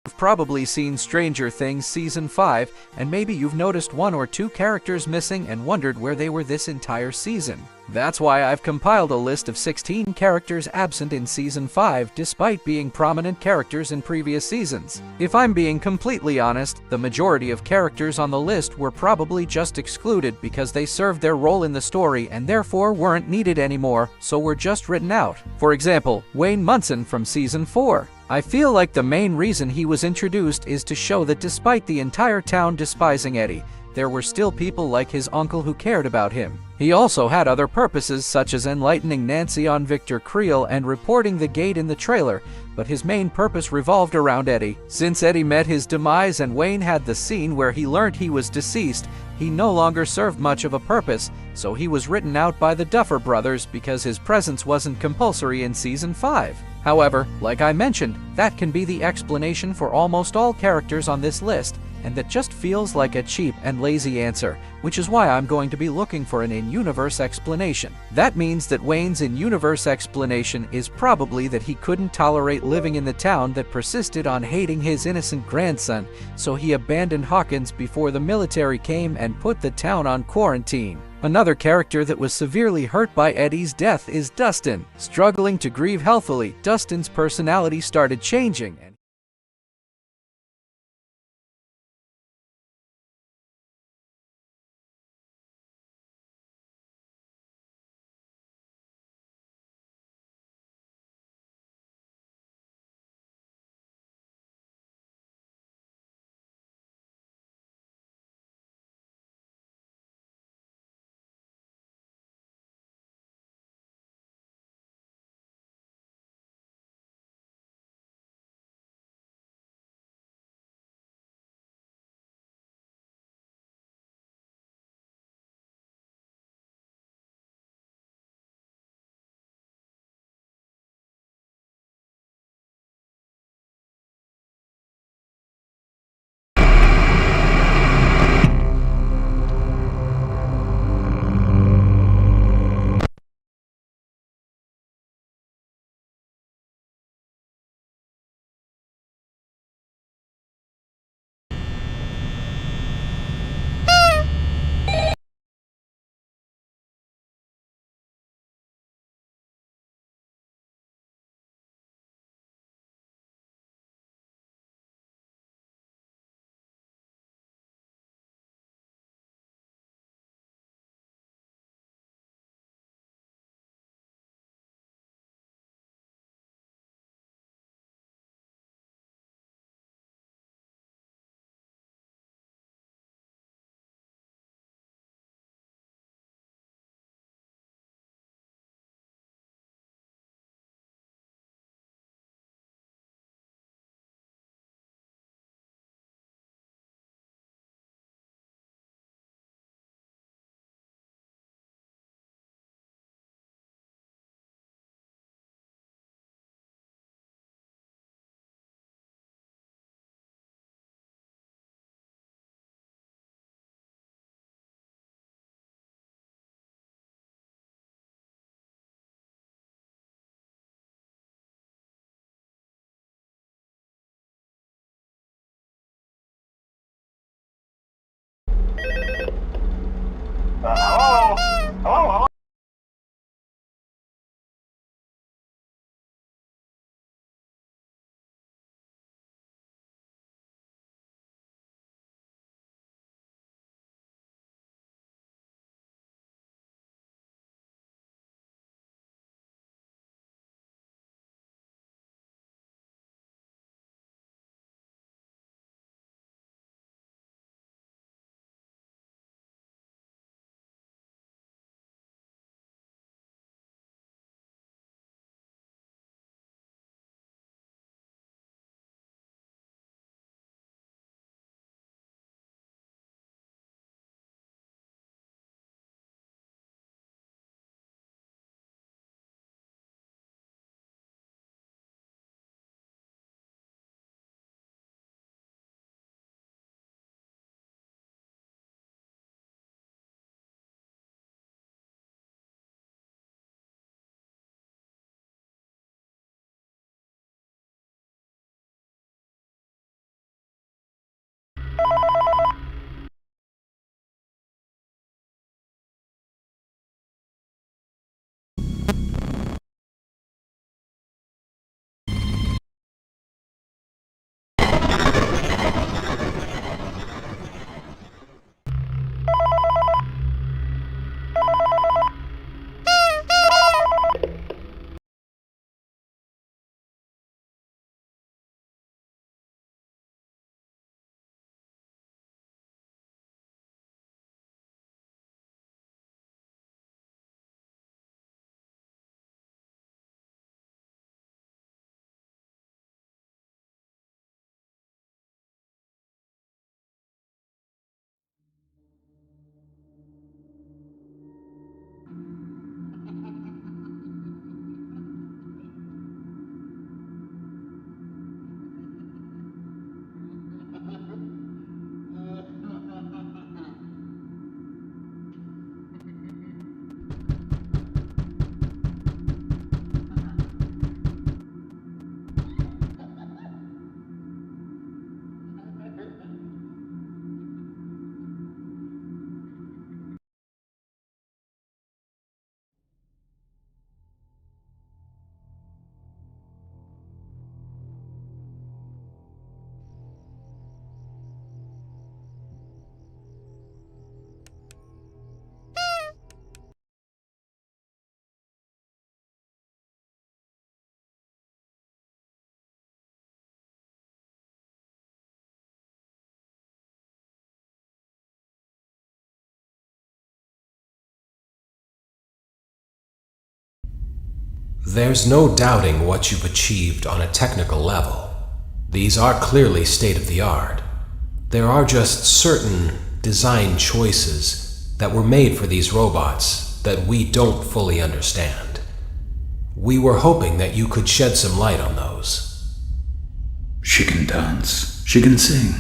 You've probably seen Stranger Things Season 5, and maybe you've noticed one or two characters missing and wondered where they were this entire season. That's why I've compiled a list of 16 characters absent in Season 5 despite being prominent characters in previous seasons. If I'm being completely honest, the majority of characters on the list were probably just excluded because they served their role in the story and therefore weren't needed anymore, so were just written out. For example, Wayne Munson from Season 4. I feel like the main reason he was introduced is to show that despite the entire town despising Eddie, there were still people like his uncle who cared about him. He also had other purposes such as enlightening Nancy on Victor Creel and reporting the gate in the trailer, but his main purpose revolved around Eddie. Since Eddie met his demise and Wayne had the scene where he learned he was deceased, he no longer served much of a purpose, so he was written out by the Duffer Brothers because his presence wasn't compulsory in Season 5. However, like I mentioned, that can be the explanation for almost all characters on this list, and that just feels like a cheap and lazy answer, which is why I'm going to be looking for an in-universe explanation. That means that Wayne's in-universe explanation is probably that he couldn't tolerate living in the town that persisted on hating his innocent grandson, so he abandoned Hawkins before the military came and put the town on quarantine. Another character that was severely hurt by Eddie's death is Dustin. Struggling to grieve healthily, Dustin's personality started changing, and There's no doubting what you've achieved on a technical level. These are clearly state-of-the-art. There are just certain design choices that were made for these robots that we don't fully understand. We were hoping that you could shed some light on those. She can dance. She can sing.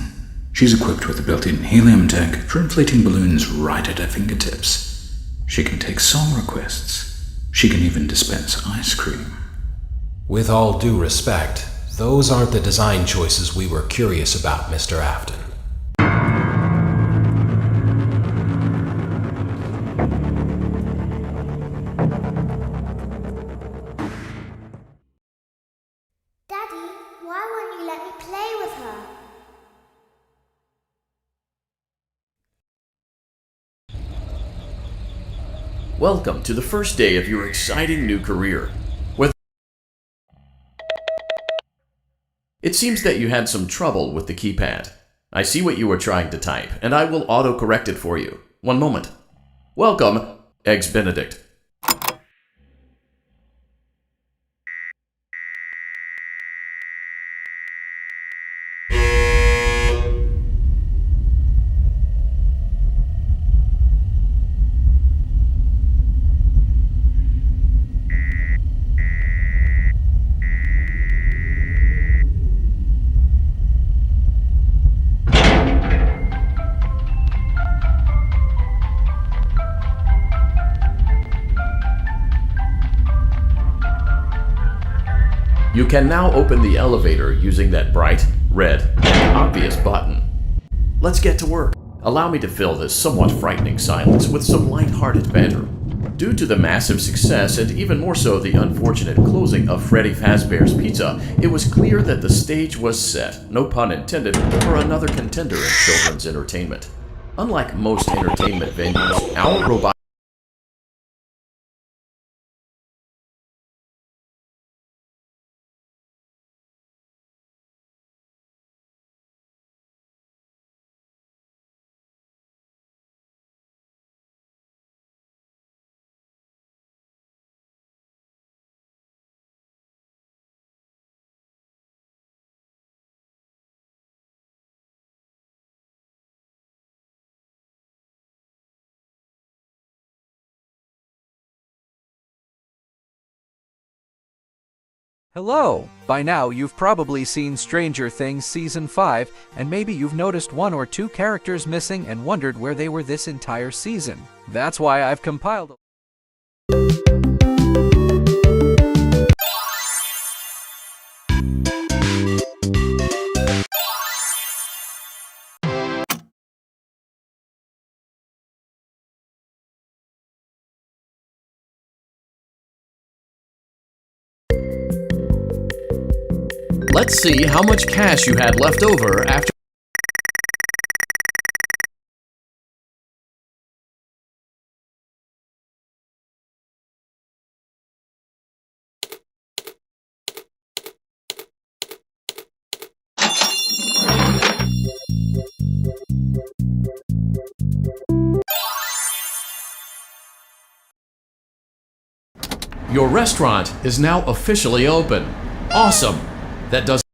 She's equipped with a built-in helium tank for inflating balloons right at her fingertips. She can take song requests. She can even dispense ice cream. With all due respect, those aren't the design choices we were curious about, Mr. Afton. Daddy, why won't you let me play with her? Welcome to the first day of your exciting new career. It seems that you had some trouble with the keypad. I see what you were trying to type, and I will auto-correct it for you. One moment. Welcome, Eggs Benedict. You can now open the elevator using that bright, red, and obvious button. Let's get to work. Allow me to fill this somewhat frightening silence with some light-hearted banter. Due to the massive success, and even more so the unfortunate closing of Freddy Fazbear's Pizza, it was clear that the stage was set, no pun intended, for another contender in children's entertainment. Unlike most entertainment venues, our robot Hello! By now, you've probably seen Stranger Things Season 5, and maybe you've noticed one or two characters missing and wondered where they were this entire season. That's why I've compiled Let's see how much cash you had left over after. Your restaurant is now officially open. Awesome! That does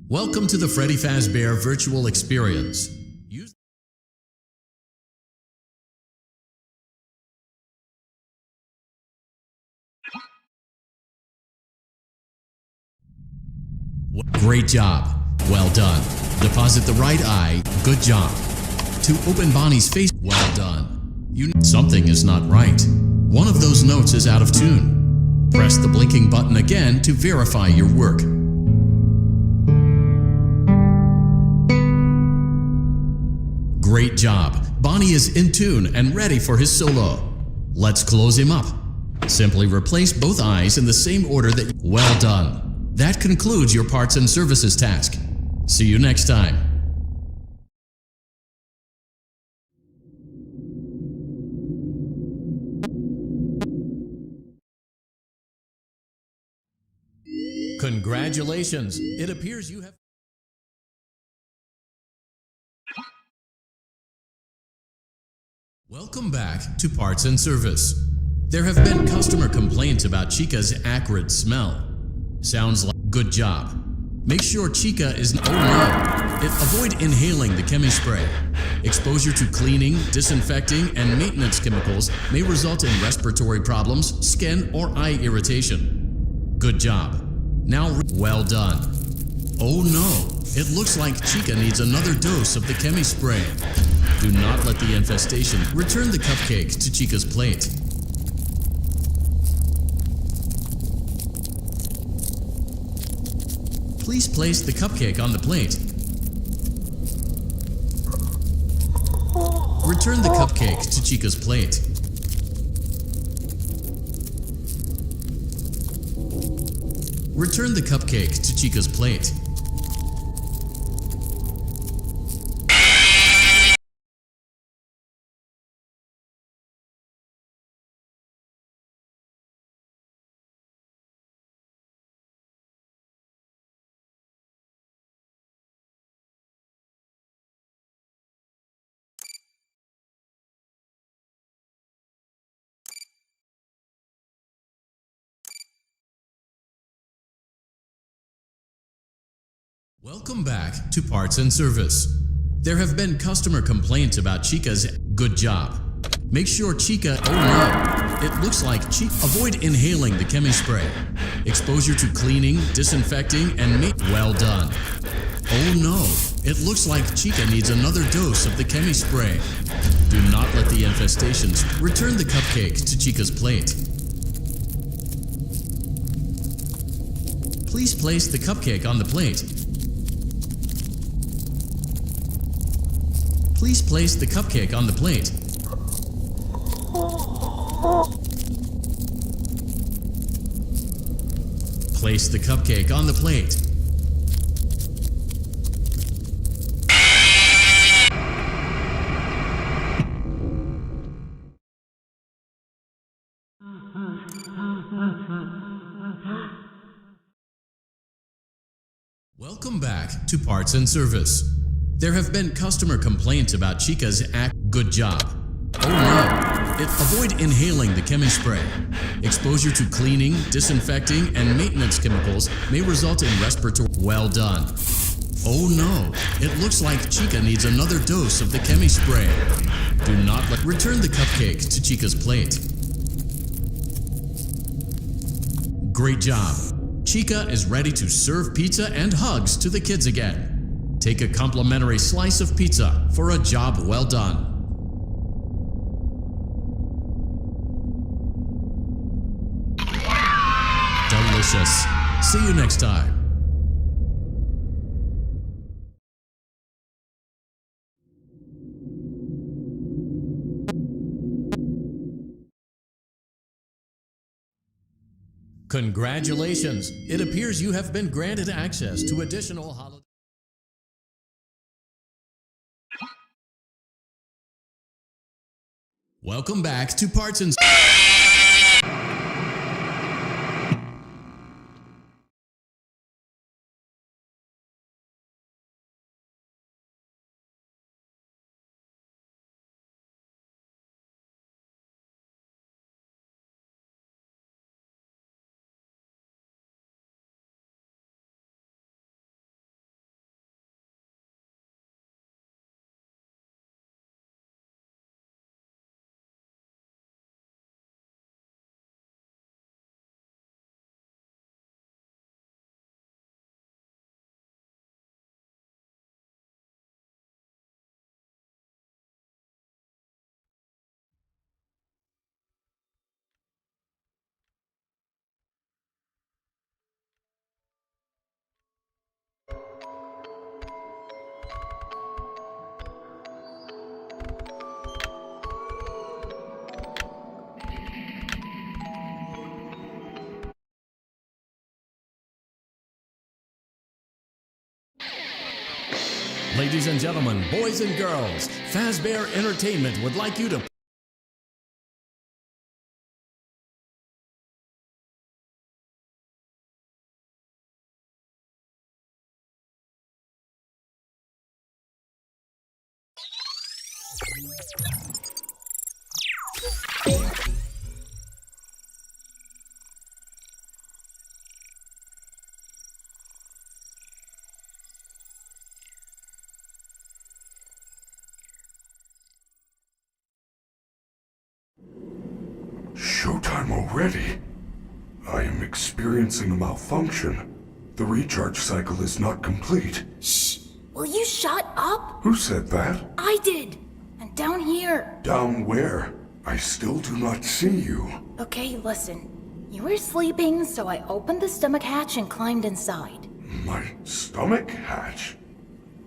Welcome to the Freddy Fazbear virtual experience. Great job. Well done. Deposit the right eye. Good job. To open Bonnie's face. Well done. Something is not right. One of those notes is out of tune. Press the blinking button again to verify your work. Great job. Bonnie is in tune and ready for his solo. Let's close him up. Simply replace both eyes in the same order that. Well done. That concludes your parts and services task. See you next time. Congratulations! It appears you have... Welcome back to Parts and Service. There have been customer complaints about Chica's acrid smell. Sounds like... Good job. Make sure Chica is... Oh no! Avoid inhaling the chemi spray. Exposure to cleaning, disinfecting, and maintenance chemicals may result in respiratory problems, skin, or eye irritation. Good job. Now, well done. Oh no! It looks like Chica needs another dose of the chemi spray. Do not let the infestation. Return the cupcake to Chica's plate. Please place the cupcake on the plate. Return the cupcake to Chica's plate. Return the cupcake to Chica's plate. Welcome back to Parts and Service. There have been customer complaints about Chica's... Good job. Make sure Chica... Oh no! It looks like Chica... Avoid inhaling the chemi spray. Exposure to cleaning, disinfecting, and Well done. Oh no! It looks like Chica needs another dose of the chemi spray. Do not let the infestations... Return the cupcake to Chica's plate. Please place the cupcake on the plate. Please place the cupcake on the plate. Place the cupcake on the plate. Welcome back to Parts and Service. There have been customer complaints about Chica's Good job. Oh no! Avoid inhaling the chemi spray. Exposure to cleaning, disinfecting, and maintenance chemicals may result in respiratory... Well done. Oh no! It looks like Chica needs another dose of the chemi spray. Do not let... Return the cupcake to Chica's plate. Great job. Chica is ready to serve pizza and hugs to the kids again. Take a complimentary slice of pizza for a job well done. Delicious. See you next time. Congratulations! It appears you have been granted access to additional holiday... Welcome back to Parts and... Ladies and gentlemen, boys and girls, Fazbear Entertainment would like you to Showtime already? I am experiencing a malfunction. The recharge cycle is not complete. Shh! Will you shut up? Who said that? I did! And down here. Down where? I still do not see you. Okay, listen. You were sleeping, so I opened the stomach hatch and climbed inside. My stomach hatch?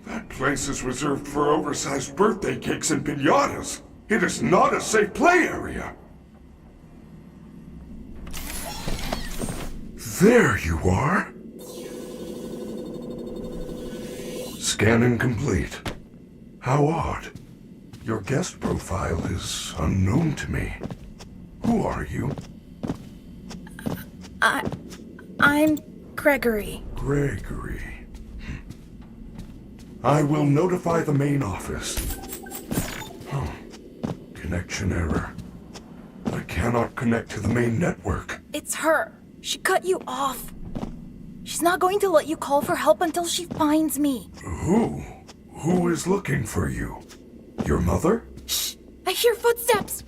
That place is reserved for oversized birthday cakes and piñatas. It is not a safe play area. There you are. Scanning complete. How odd. Your guest profile is unknown to me. Who are you? I'm Gregory. Gregory. I will notify the main office. Oh, connection error. I cannot connect to the main network. It's her. She cut you off. She's not going to let you call for help until she finds me. Who? Who is looking for you? Your mother? Shh! I hear footsteps!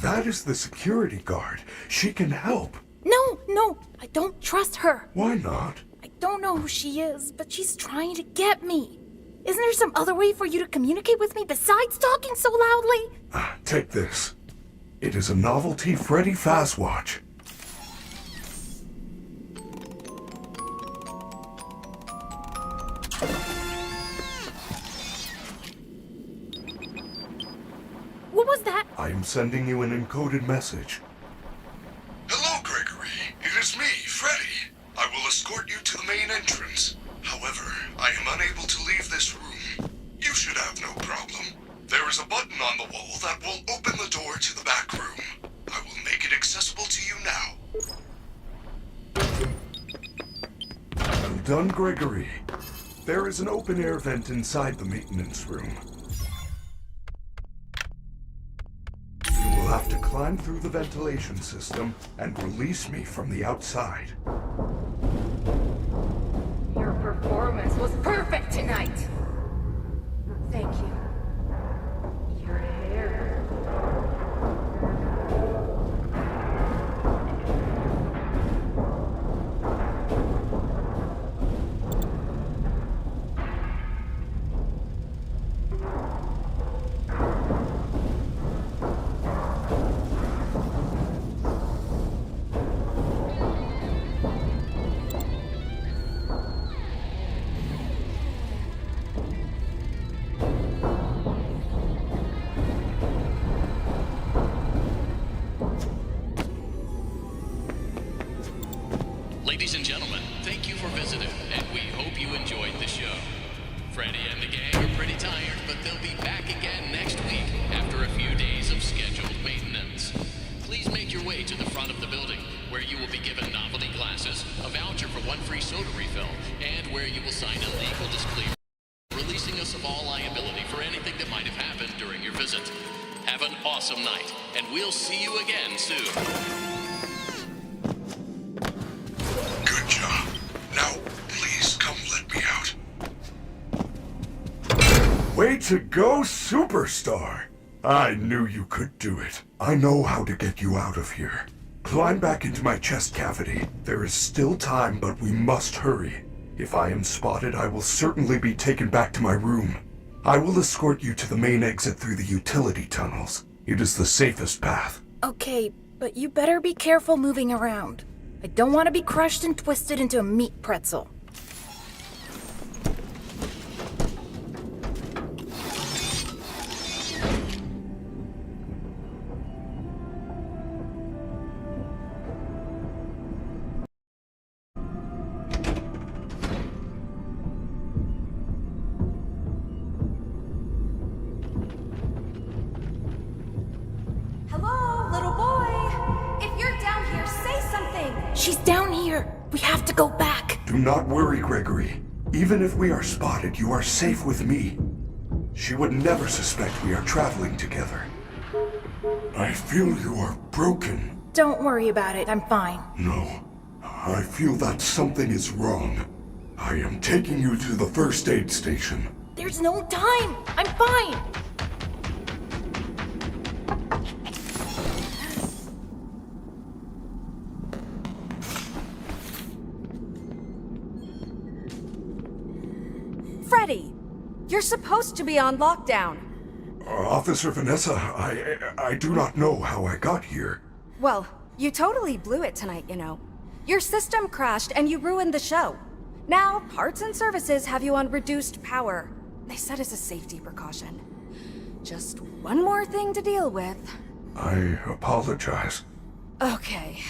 That is the security guard. She can help. No, I don't trust her. Why not? I don't know who she is, but she's trying to get me. Isn't there some other way for you to communicate with me besides talking so loudly? Take this. It is a novelty Freddy Fazwatch. What was that? I am sending you an encoded message. Hello, Gregory. It is me, Freddy. I will escort you to the main entrance. However, I am unable to leave this room. You should have no problem. There is a button on the wall that will open the door to the back room. I will make it accessible to you now. Well done, Gregory. There is an open air vent inside the maintenance room. You will have to climb through the ventilation system and release me from the outside. Your performance was perfect tonight. Thank you. Your hair. Ladies and gentlemen, thank you for visiting, and we hope you enjoyed the show. Freddy and the gang are pretty tired, but they'll be back again next week after a few days of scheduled maintenance. Please make your way to the front of the building, where you will be given novelty glasses, a voucher for one free soda refill, and where you will sign a legal disclaimer releasing us of all liability for anything that might have happened during your visit. Have an awesome night, and we'll see you again soon. Good job. Now, please come let me out. Way to go, superstar! I knew you could do it. I know how to get you out of here. Climb back into my chest cavity. There is still time, but we must hurry. If I am spotted, I will certainly be taken back to my room. I will escort you to the main exit through the utility tunnels. It is the safest path. Okay, but you better be careful moving around. I don't want to be crushed and twisted into a meat pretzel. She's down here. We have to go back. Do not worry, Gregory. Even if we are spotted, you are safe with me. She would never suspect we are traveling together. I feel you are broken. Don't worry about it. I'm fine. No, I feel that something is wrong. I am taking you to the first aid station. There's no time. I'm fine. Freddy, you're supposed to be on lockdown. Officer Vanessa, I do not know how I got here. Well, you totally blew it tonight, you know. Your system crashed and you ruined the show. Now, parts and services have you on reduced power. They said as a safety precaution. Just one more thing to deal with. I apologize. Okay.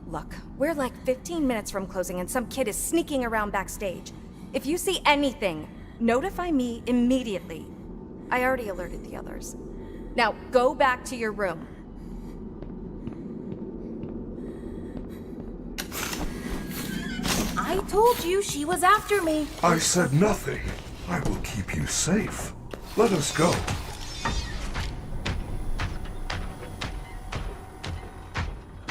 Look, we're like 15 minutes from closing and some kid is sneaking around backstage. If you see anything, notify me immediately. I already alerted the others. Now, go back to your room. I told you she was after me. I said nothing. I will keep you safe. Let us go.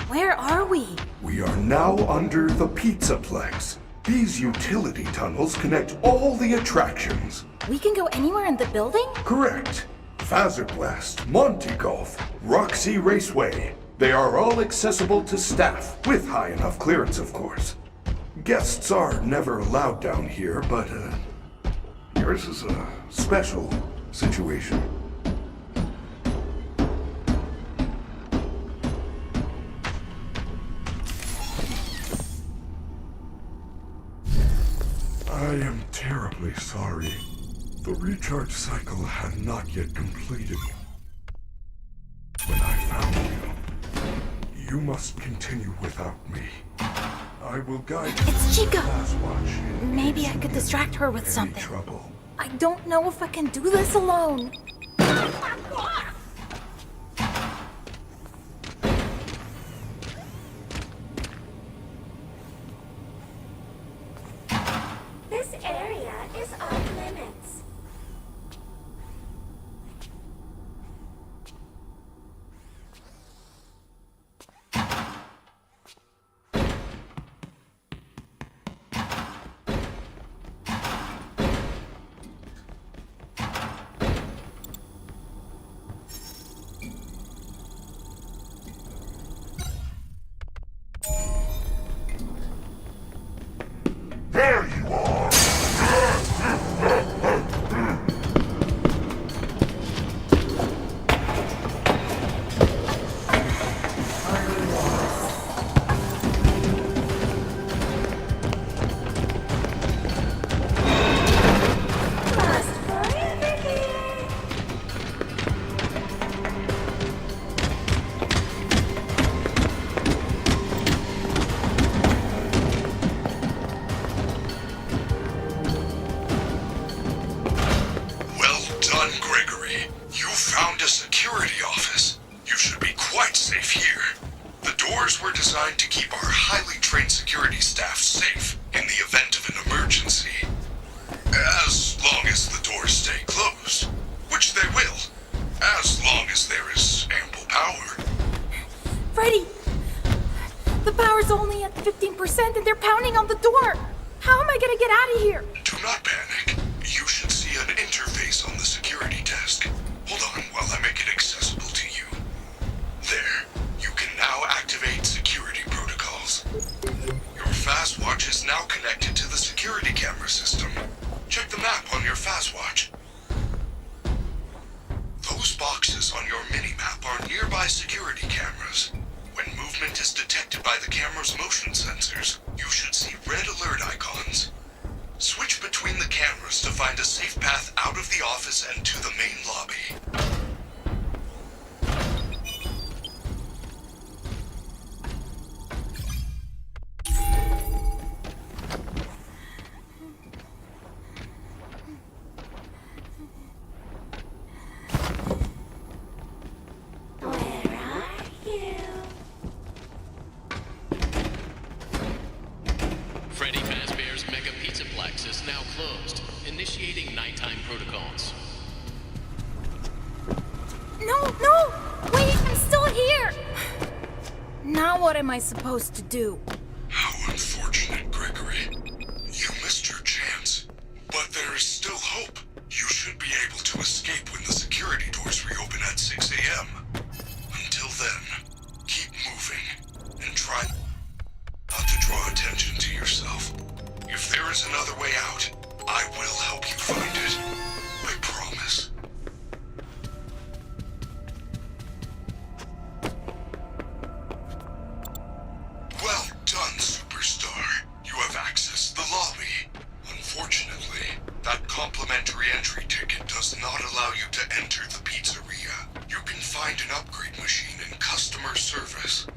Where are we? We are now under the Pizzaplex. These utility tunnels connect all the attractions. We can go anywhere in the building? Correct. Fazerblast, Monte Golf, Roxy Raceway. They are all accessible to staff, with high enough clearance, of course. Guests are never allowed down here, but yours is a special situation. I am terribly sorry. The recharge cycle had not yet completed. When I found you, you must continue without me. I will guide you. It's Chica. Last watch. Maybe I could distract her with Any something. trouble. I don't know if I can do this alone. This area is off limits. There you are! Must forever here. Well done, Gregory. You found a security office. You should be quite safe here. The doors were designed to keep our highly trained security staff safe in the event of an emergency. As long as the doors stay closed, which they will, as long as there is ample power. Freddy! The power's only at 15% and they're pounding on the door! How am I gonna get out of here? Do not panic. You should see an interface on the security desk. Hold on while I make it accessible to you. There. You can now activate security protocols. Your FastWatch is now connected to the security camera system. Check the map on your FastWatch. Those boxes on your mini-map are nearby security cameras. When movement is detected by the camera's motion sensors, you should see red alert icons. Switch between the cameras to find a safe path out of the office and to the main lobby. Where are you? what am I supposed to do? How unfortunate, Gregory. You missed your chance. But there is still hope. You should be able to escape when the security doors reopen at 6 a.m. Until then, keep moving and try not to draw attention to yourself. If there is another way out, I will help you find it. I promise. Well done, Superstar. You have accessed the lobby. Unfortunately, that complimentary entry ticket does not allow you to enter the pizzeria. You can find an upgrade machine in customer service.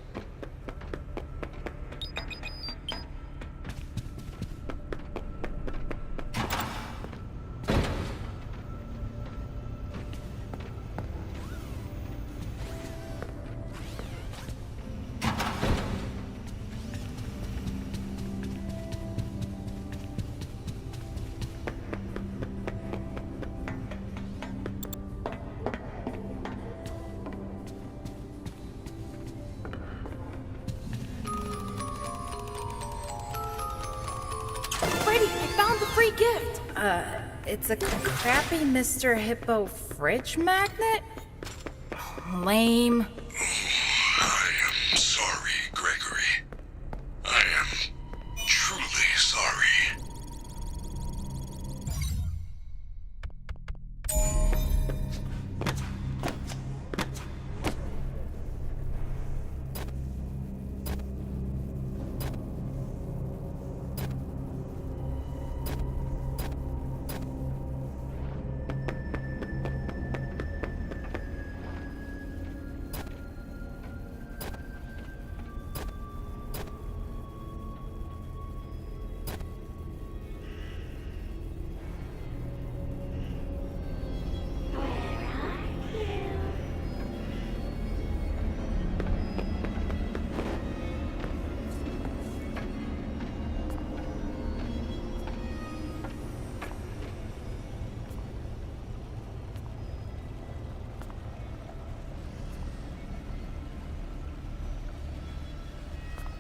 Freddy, I found the free gift! It's a crappy Mr. Hippo fridge magnet? Lame. I am sorry, Gregory. I am truly sorry.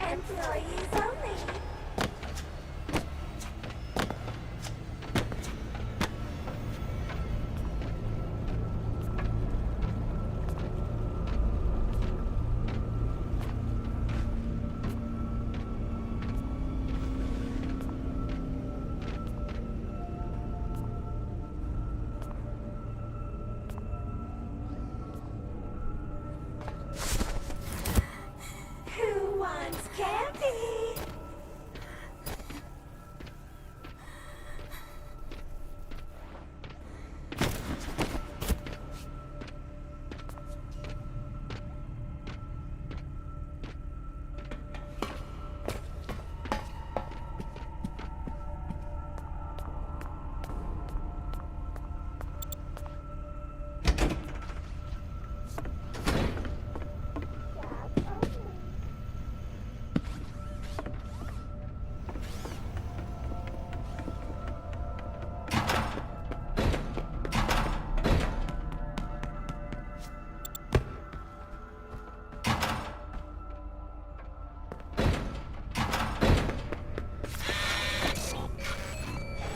Employees only. Who wants candy?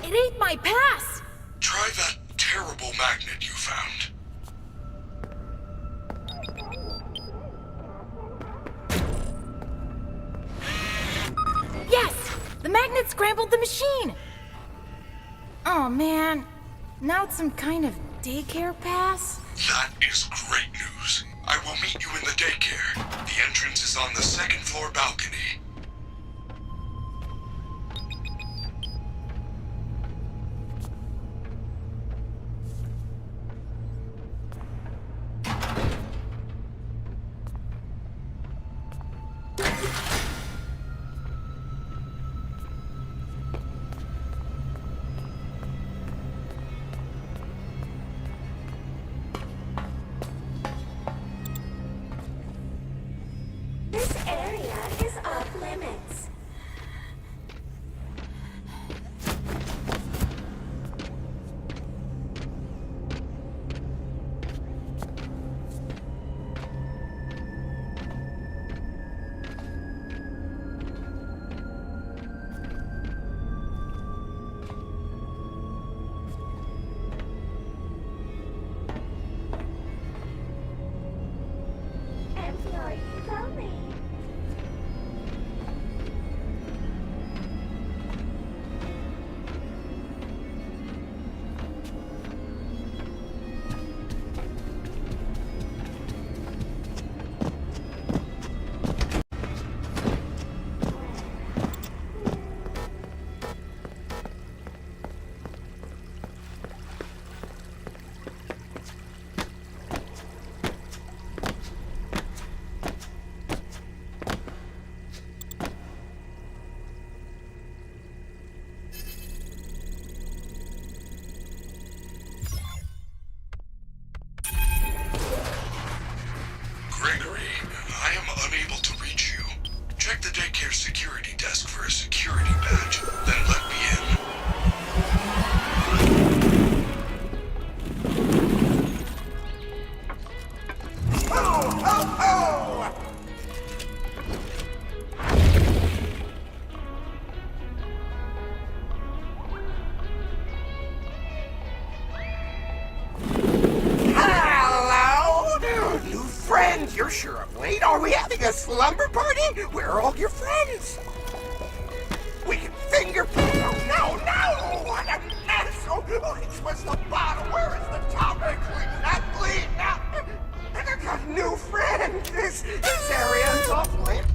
It ate my pass! Try that terrible magnet you found. Yes! The magnet scrambled the machine! Oh man, now it's some kind of daycare pass? That is great news. I will meet you in the daycare. The entrance is on the second floor balcony. This area is off Gregory, I am unable to reach you. Check the daycare security desk for a security badge, then let me in. Ho, ho, ho! Hello! New friends, you're sure I'm late. Are we having a slumber party? Where are all your friends? We can fingerprint. Oh, no, no! What a mess! Oh, where's the bottle? Where is the top? Clean, now! I got new friends! This area is off limits.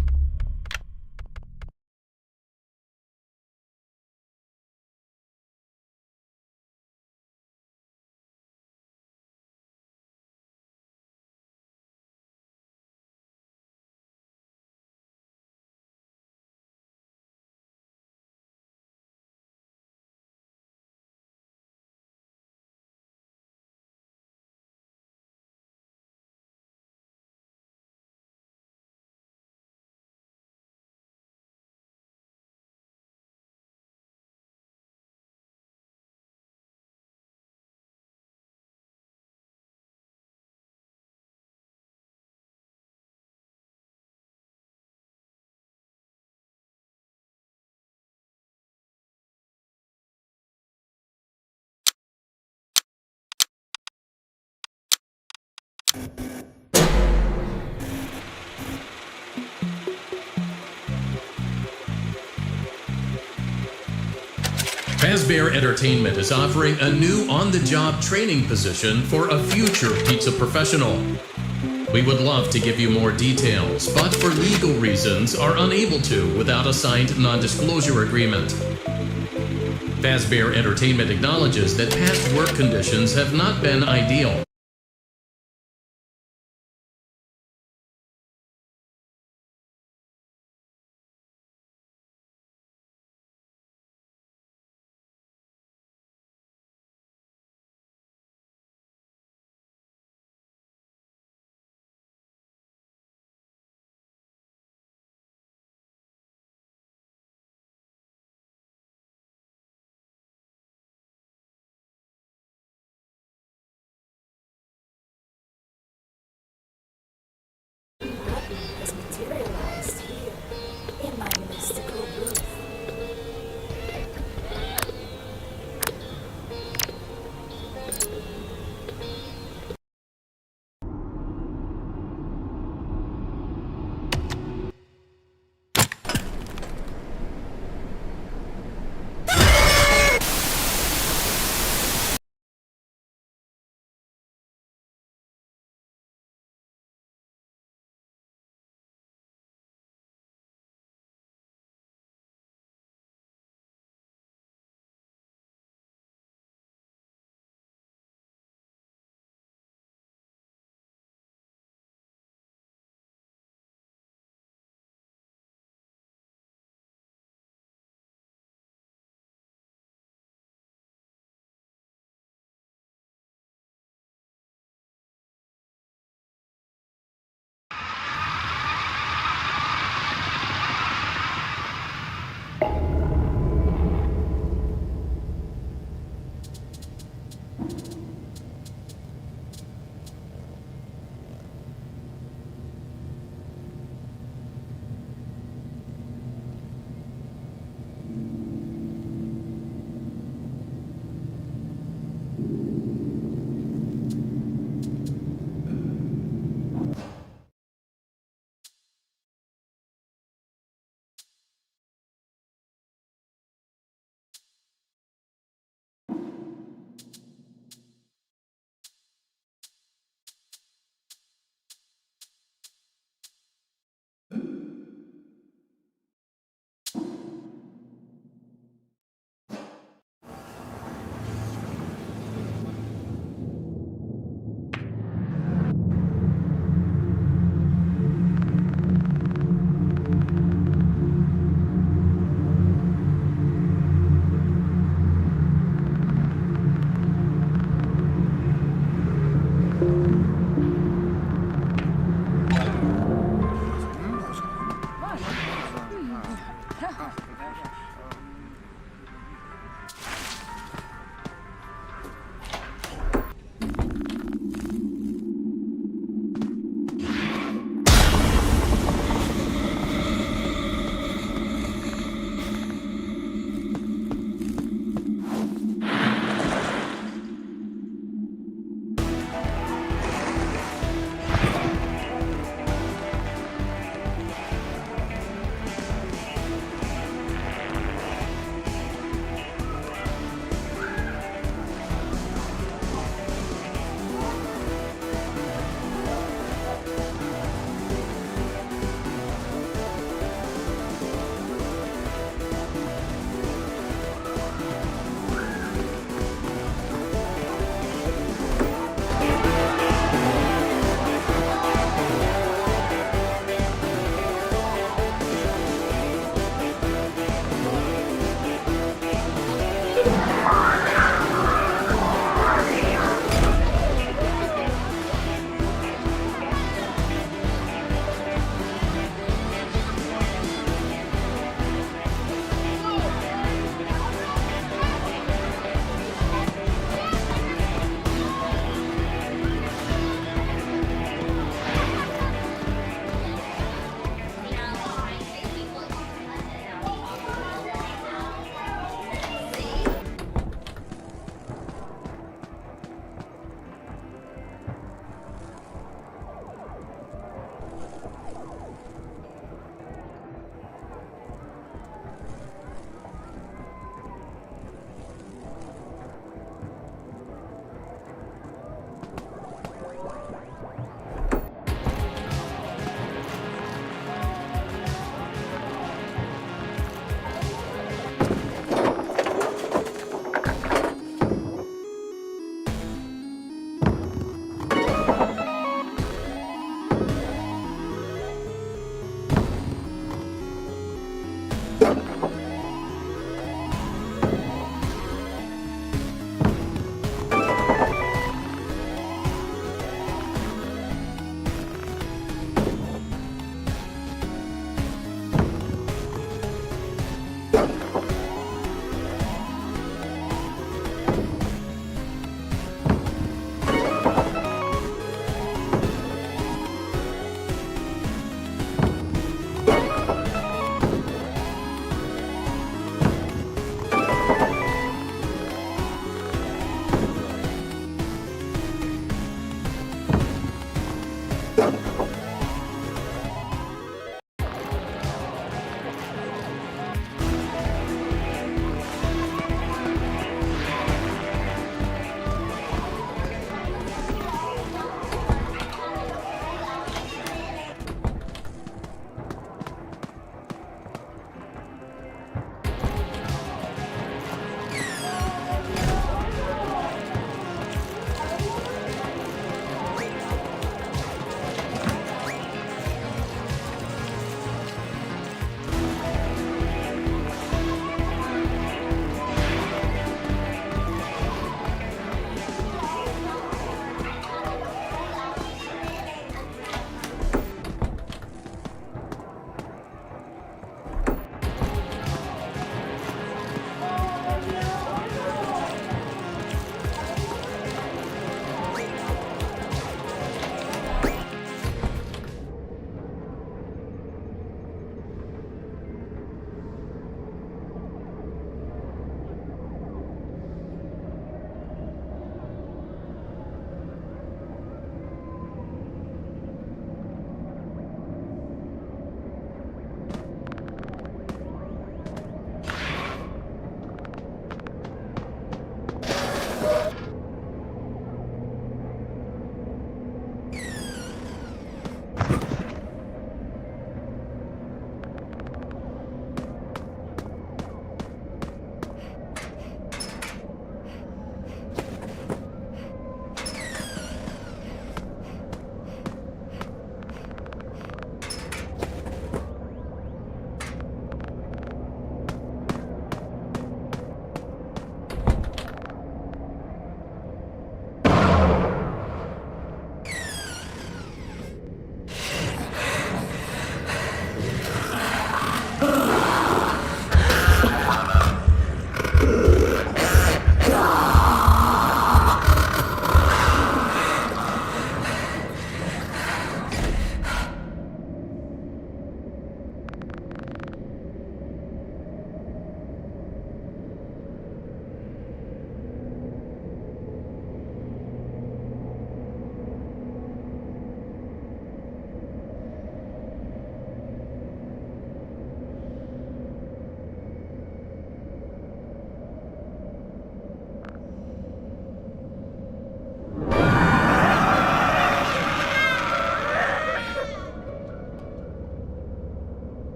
Fazbear Entertainment is offering a new on-the-job training position for a future pizza professional. We would love to give you more details, but for legal reasons are unable to without a signed non-disclosure agreement. Fazbear Entertainment acknowledges that past work conditions have not been ideal.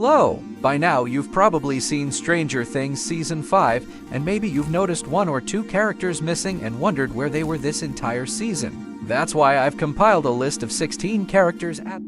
Hello! By now, you've probably seen Stranger Things Season 5, and maybe you've noticed one or two characters missing and wondered where they were this entire season. That's why I've compiled a list of 16 characters at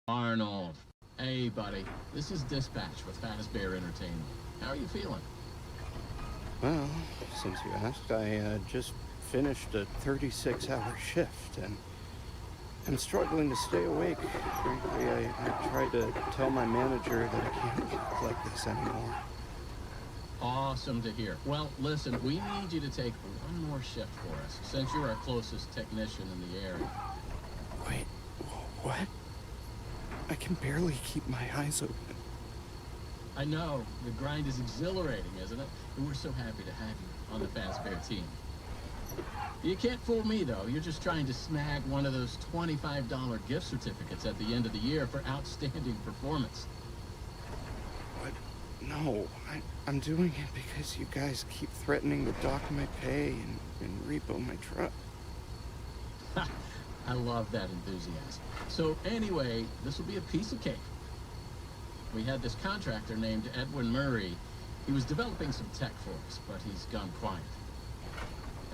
Arnold. Hey, buddy. This is Dispatch with Fazbear Entertainment. How are you feeling? Well, since you asked, I just finished a 36-hour shift, and I'm struggling to stay awake. Frankly, I tried to tell my manager that I can't work like this anymore. Awesome to hear. Well, listen, we need you to take one more shift for us, since you're our closest technician in the area. Wait, what? I can barely keep my eyes open. I know. The grind is exhilarating, isn't it? And we're so happy to have you on the Fazbear team. You can't fool me, though. You're just trying to snag one of those $25 gift certificates at the end of the year for outstanding performance. What? No, I'm doing it because you guys keep threatening to dock my pay and repo my truck. I love that enthusiasm. So anyway, this will be a piece of cake. We had this contractor named Edwin Murray. He was developing some tech for us, but he's gone quiet.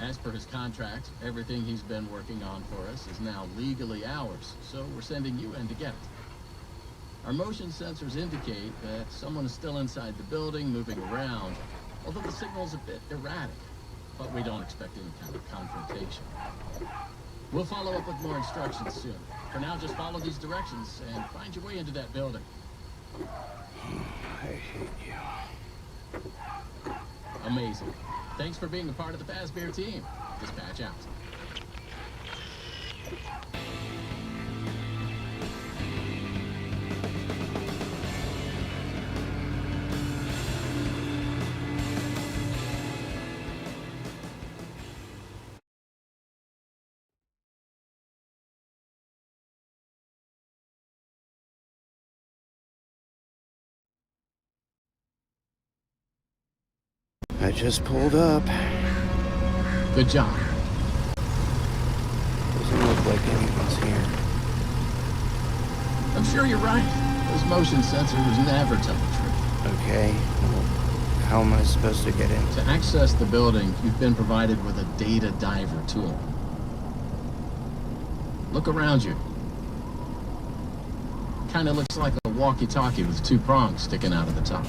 As per his contract, everything he's been working on for us is now legally ours, so we're sending you in to get it. Our motion sensors indicate that someone is still inside the building, moving around, although the signal's a bit erratic, but we don't expect any kind of confrontation. We'll follow up with more instructions soon. For now, just follow these directions and find your way into that building. I hate you. Amazing. Thanks for being a part of the Fazbear team. Dispatch out. I just pulled up. Good job. Doesn't look like anyone's here. I'm sure you're right. Those motion sensors never tell the truth. Okay, well, how am I supposed to get in? To access the building, you've been provided with a data diver tool. Look around you. Kinda looks like a walkie-talkie with two prongs sticking out of the top.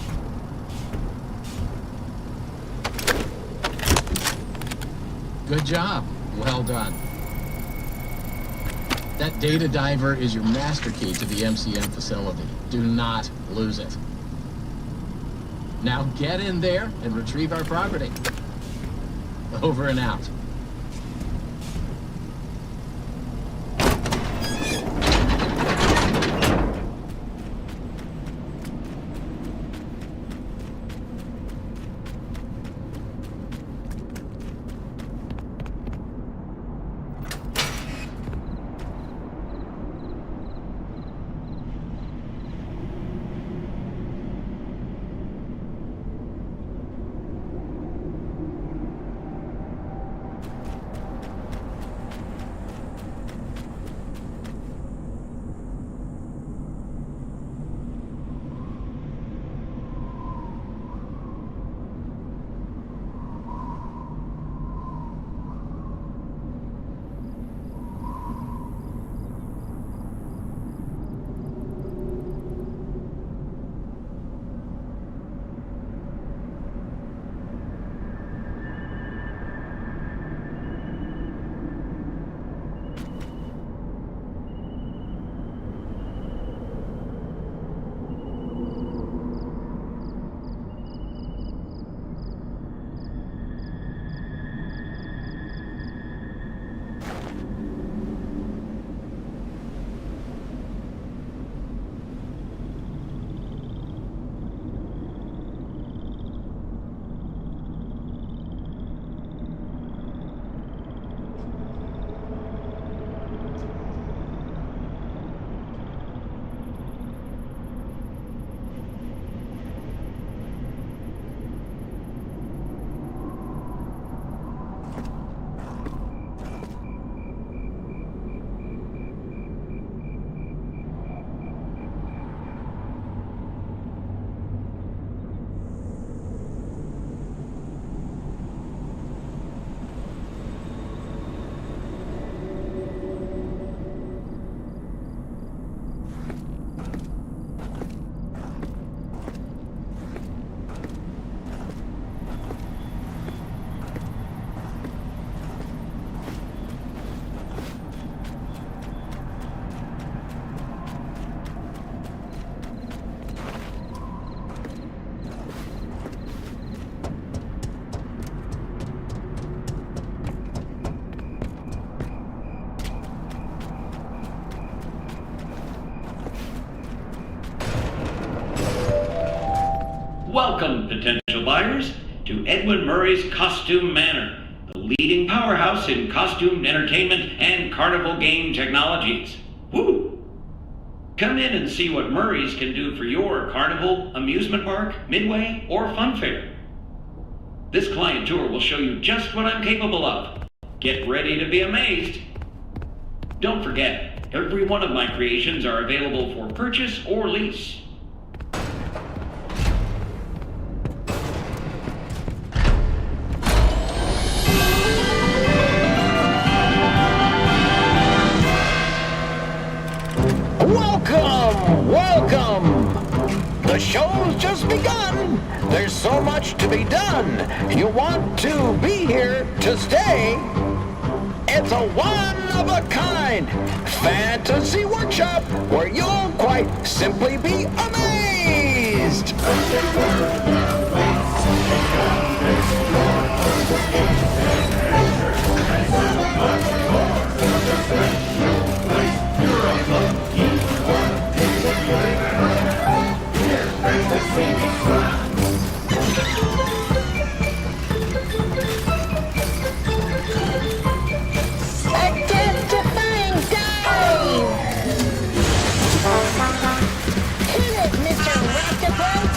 Good job. Well done. That data diver is your master key to the MCM facility. Do not lose it. Now get in there and retrieve our property. Over and out. Welcome, potential buyers, to Edwin Murray's Costume Manor, the leading powerhouse in costume entertainment and carnival game technologies. Woo! Come in and see what Murray's can do for your carnival, amusement park, midway, or fun fair. This client tour will show you just what I'm capable of. Get ready to be amazed. Don't forget, every one of my creations are available for purchase or lease. Welcome! The show's just begun. There's so much to be done. You want to be here to stay. It's a one-of-a-kind fantasy workshop where you'll quite simply be amazed. Identifying dive! Hit it, Mr. Octopus!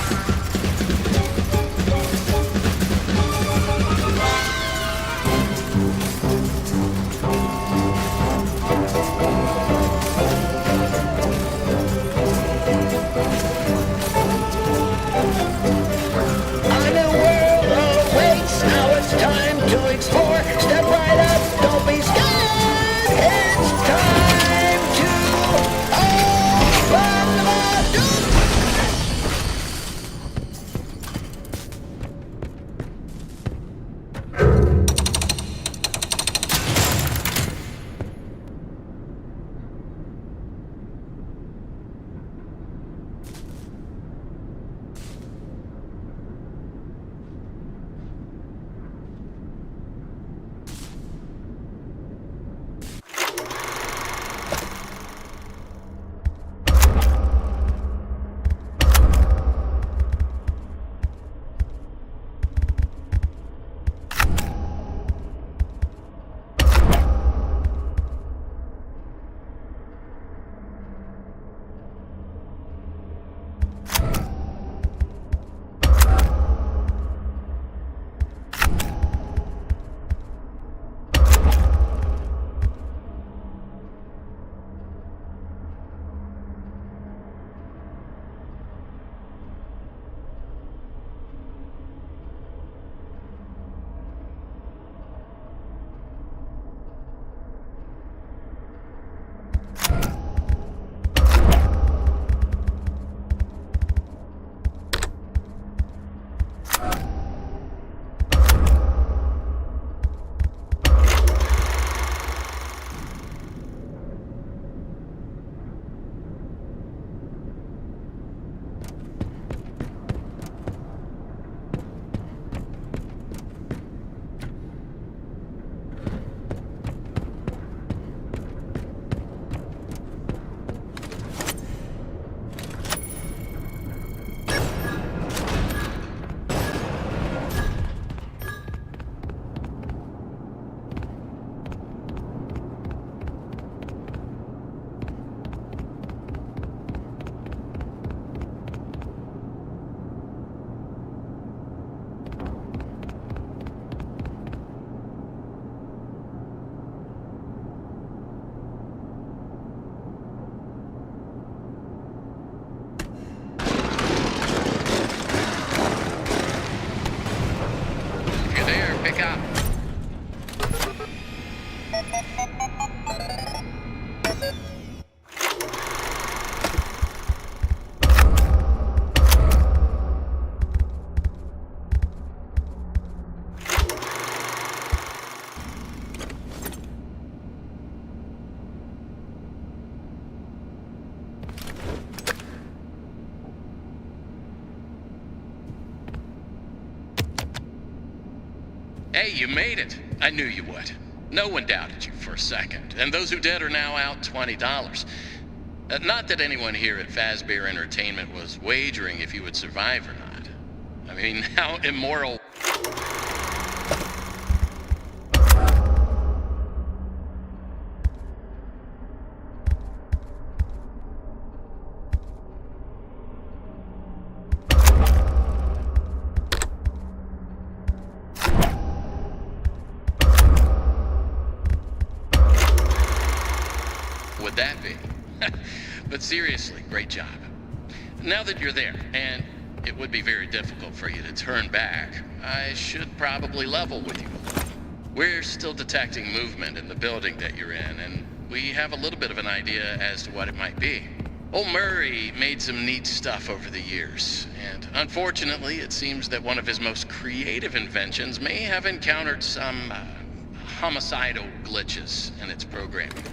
Hey, you made it. I knew you would. No one doubted you for a second, and those who did are now out $20. Not that anyone here at Fazbear Entertainment was wagering if you would survive or not. I mean, how immoral... would that be? But seriously, great job. Now that you're there, and it would be very difficult for you to turn back, I should probably level with you. We're still detecting movement in the building that you're in, and we have a little bit of an idea as to what it might be. Old Murray made some neat stuff over the years, and unfortunately, it seems that one of his most creative inventions may have encountered some homicidal glitches in its programming.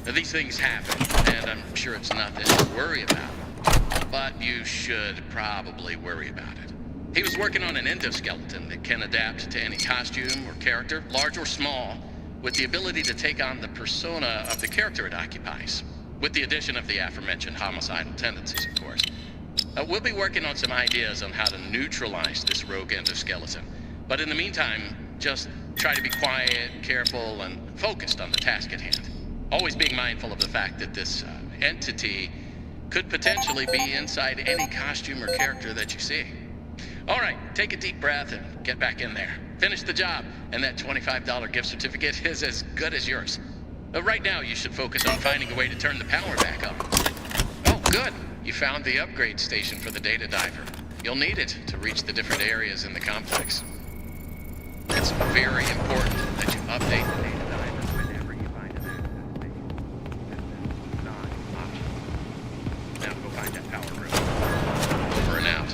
Now, these things happen, and I'm sure it's nothing to worry about, but you should probably worry about it. He was working on an endoskeleton that can adapt to any costume or character, large or small, with the ability to take on the persona of the character it occupies, with the addition of the aforementioned homicidal tendencies, of course. We'll be working on some ideas on how to neutralize this rogue endoskeleton, but in the meantime, just try to be quiet, careful, and focused on the task at hand. Always being mindful of the fact that this entity could potentially be inside any costume or character that you see. All right, take a deep breath and get back in there. Finish the job, and that $25 gift certificate is as good as yours. Right now, you should focus on finding a way to turn the power back up. Oh, good. You found the upgrade station for the data diver. You'll need it to reach the different areas in the complex. It's very important that you update the data diver whenever you find an access station. This is non-optional. Now go find that power room. Over and out.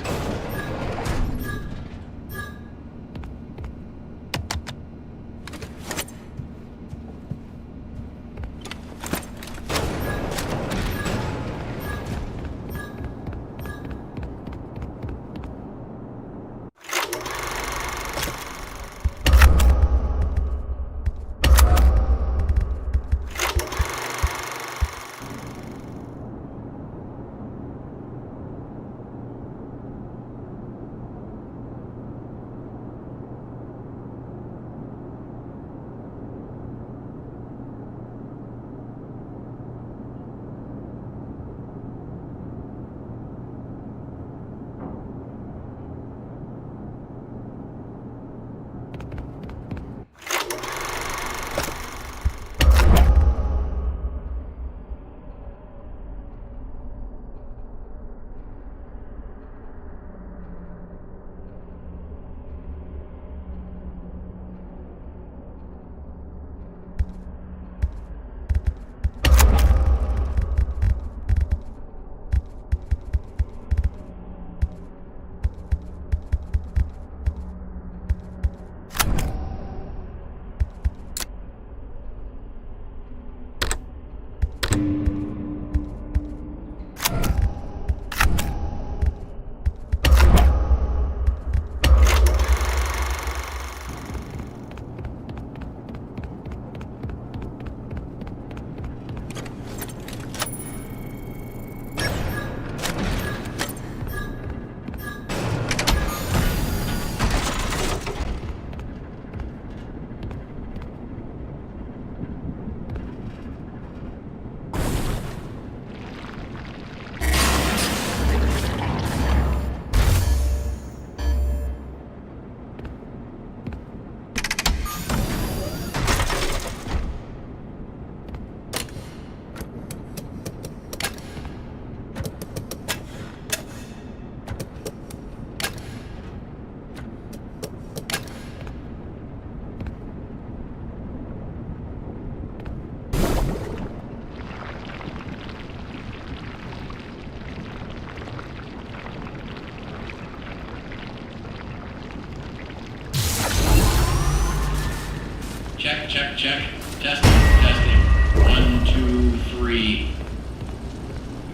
Check, check, check. Testing, testing. 1, 2, 3.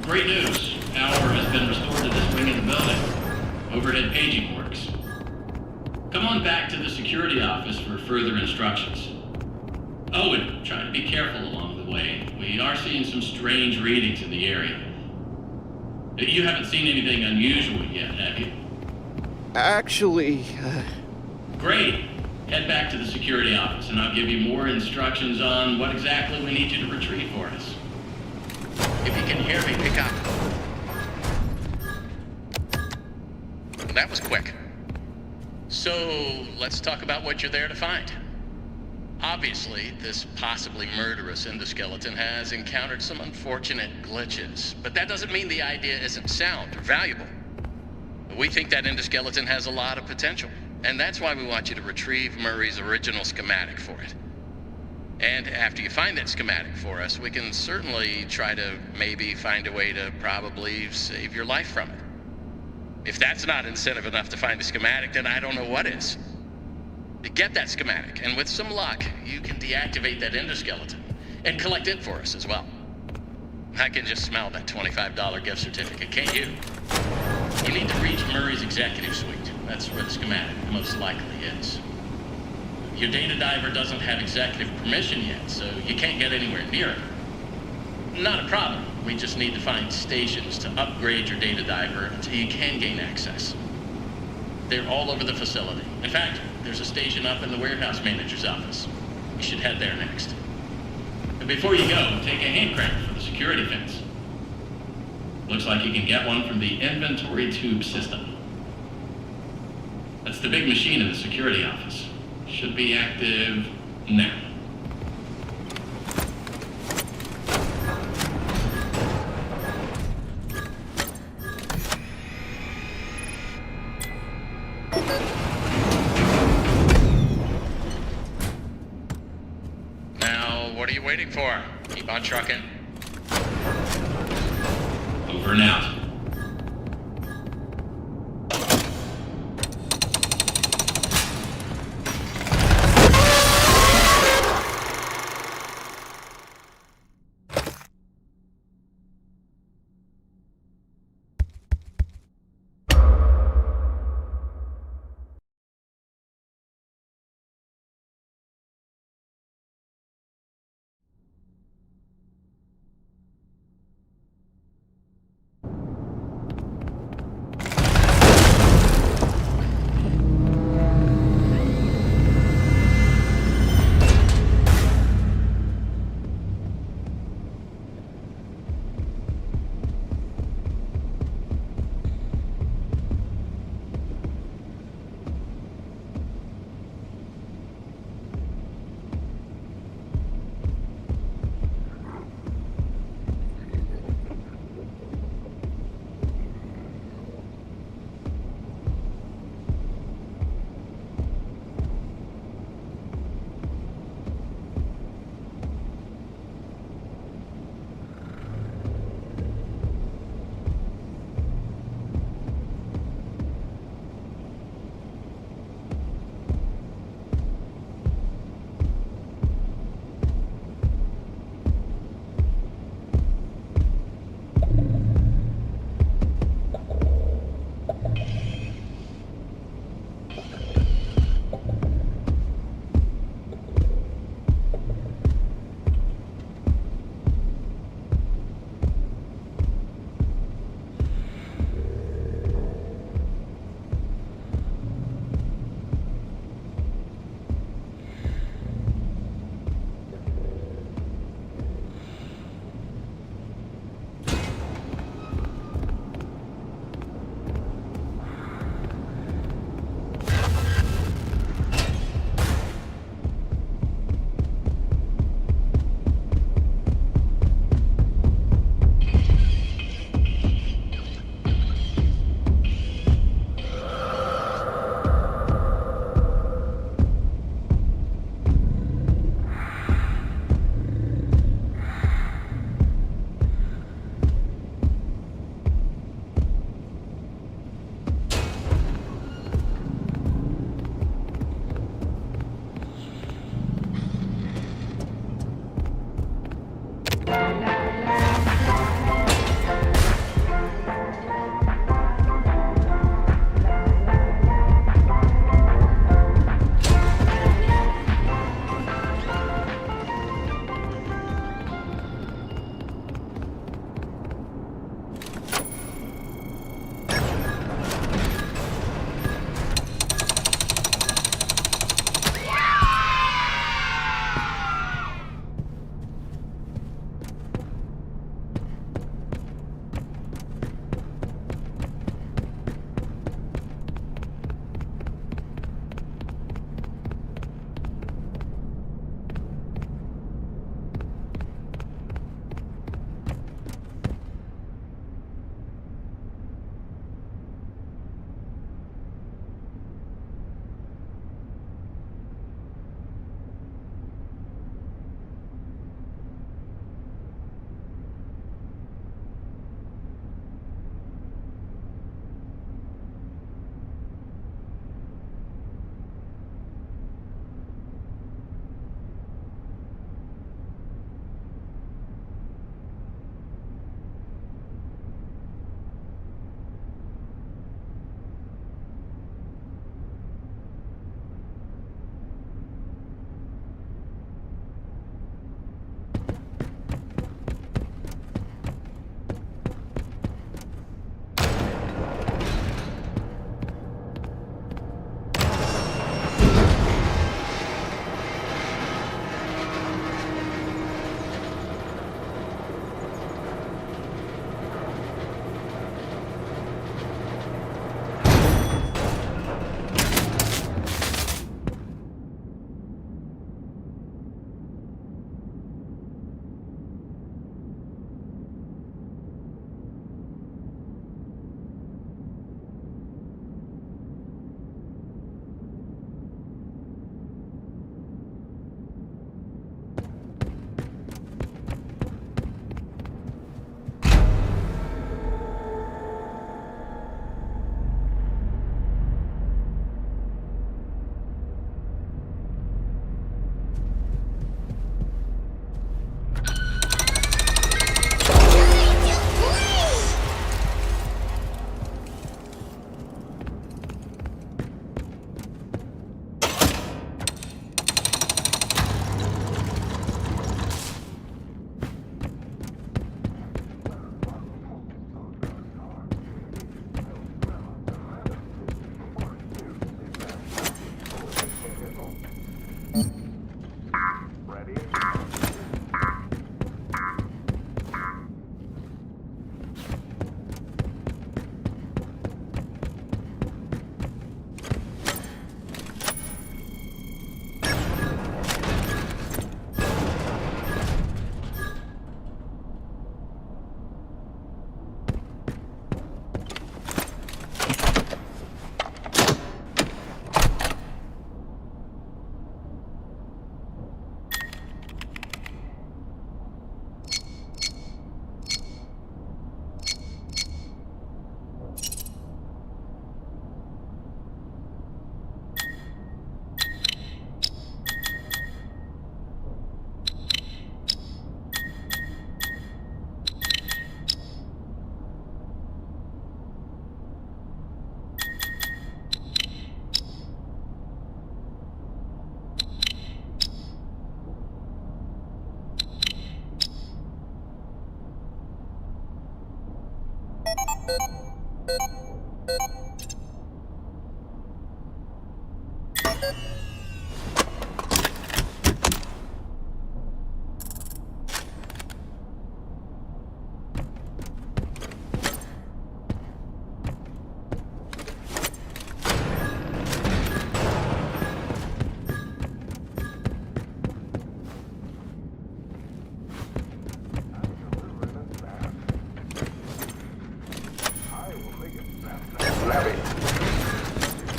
Great news. Power has been restored to this wing of the building. Overhead paging works. Come on back to the security office for further instructions. Oh, and try to be careful along the way. We are seeing some strange readings in the area. You haven't seen anything unusual yet, have you? Actually, Great. Head back to the security office and I'll give you more instructions on what exactly we need you to retrieve for us. If you can hear me, pick up. That was quick. So, let's talk about what you're there to find. Obviously, this possibly murderous endoskeleton has encountered some unfortunate glitches, but that doesn't mean the idea isn't sound or valuable. We think that endoskeleton has a lot of potential, and that's why we want you to retrieve Murray's original schematic for it. And after you find that schematic for us, we can certainly try to maybe find a way to probably save your life from it. If that's not incentive enough to find the schematic, then I don't know what is. Get that schematic, and with some luck, you can deactivate that endoskeleton and collect it for us as well. I can just smell that $25 gift certificate, can't you? You need to reach Murray's executive suite. That's where the schematic most likely is. Your data diver doesn't have executive permission yet, so you can't get anywhere near it. Not a problem. We just need to find stations to upgrade your data diver until you can gain access. They're all over the facility. In fact, there's a station up in the warehouse manager's office. You should head there next. But before you go, take a hand crank for the security fence. Looks like you can get one from the inventory tube system. That's the big machine in the security office. Should be active now. What are you waiting for? Keep on trucking. Over and out.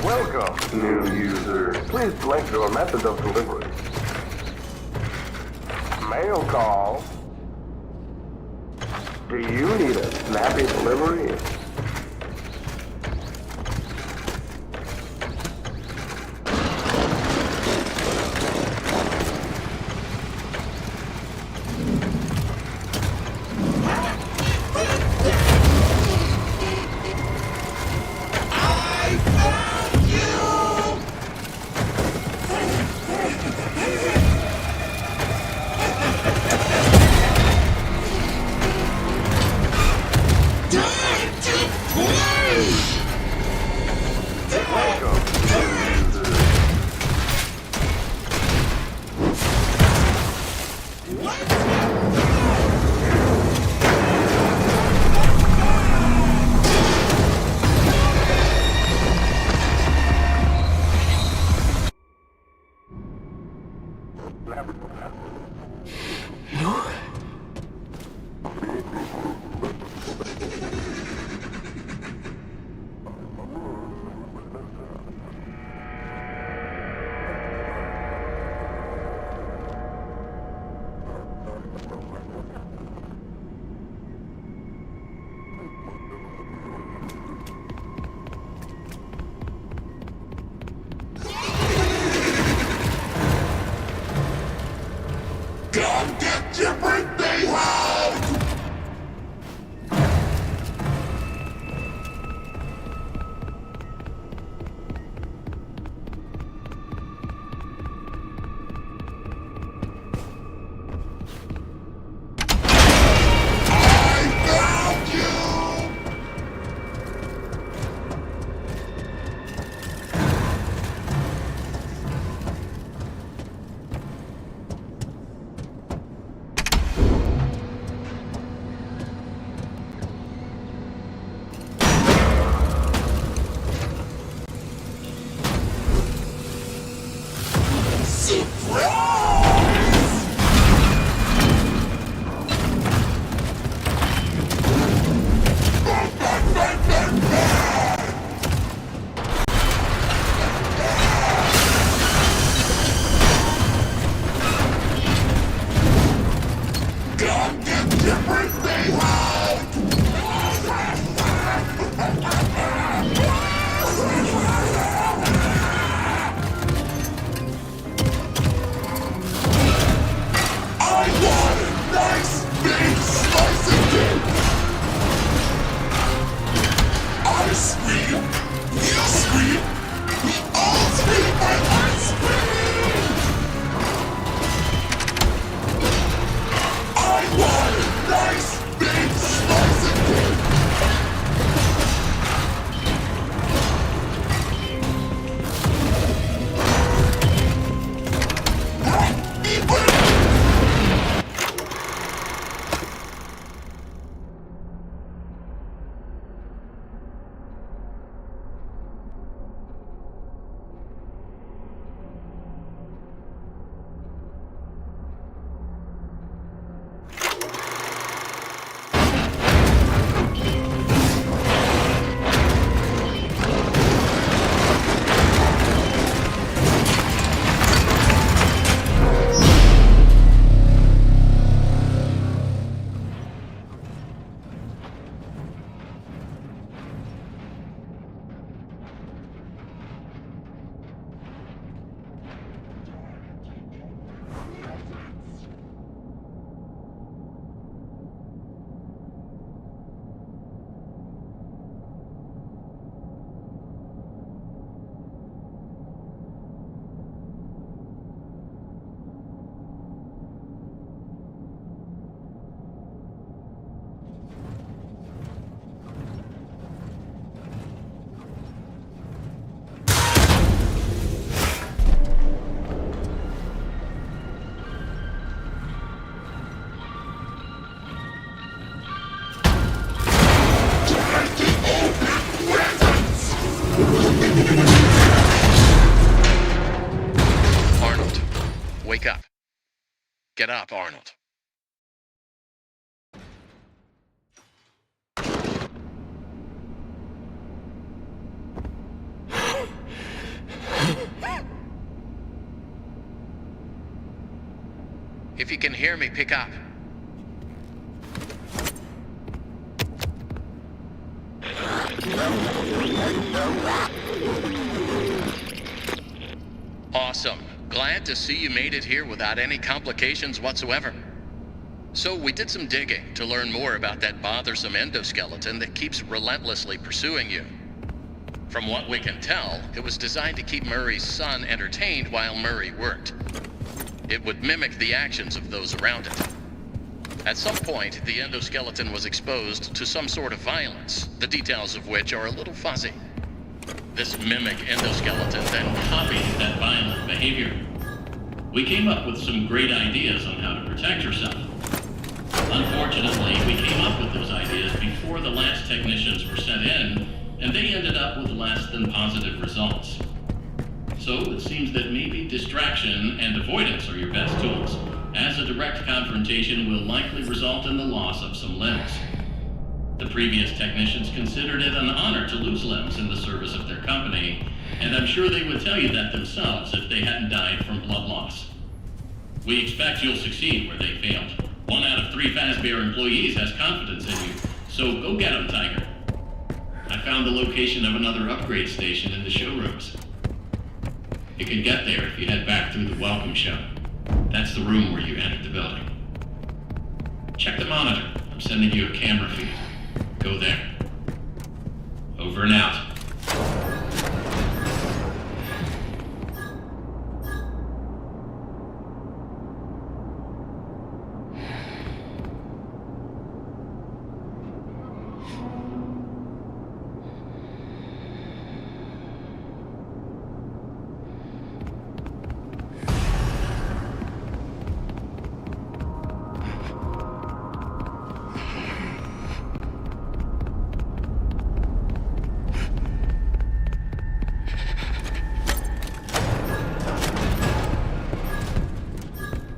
Welcome, new user. Please select your method of delivery. Mail call. Do you need a snappy delivery? Nice big Get up, Arnold. If you can hear me, pick up. Awesome. Glad to see you made it here without any complications whatsoever. So we did some digging to learn more about that bothersome endoskeleton that keeps relentlessly pursuing you. From what we can tell, it was designed to keep Murray's son entertained while Murray worked. It would mimic the actions of those around it. At some point, the endoskeleton was exposed to some sort of violence, the details of which are a little fuzzy. This mimic endoskeleton then copied that violent behavior. We came up with some great ideas on how to protect yourself. Unfortunately, we came up with those ideas before the last technicians were sent in, and they ended up with less than positive results. So it seems that maybe distraction and avoidance are your best tools, as a direct confrontation will likely result in the loss of some limbs. The previous technicians considered it an honor to lose limbs in the service of their company, and I'm sure they would tell you that themselves if they hadn't died from blood loss. We expect you'll succeed where they failed. 1 out of 3 Fazbear employees has confidence in you, so go get them, Tiger. I found the location of another upgrade station in the showrooms. You can get there if you head back through the welcome show. That's the room where you entered the building. Check the monitor. I'm sending you a camera feed. Go there. Over and out.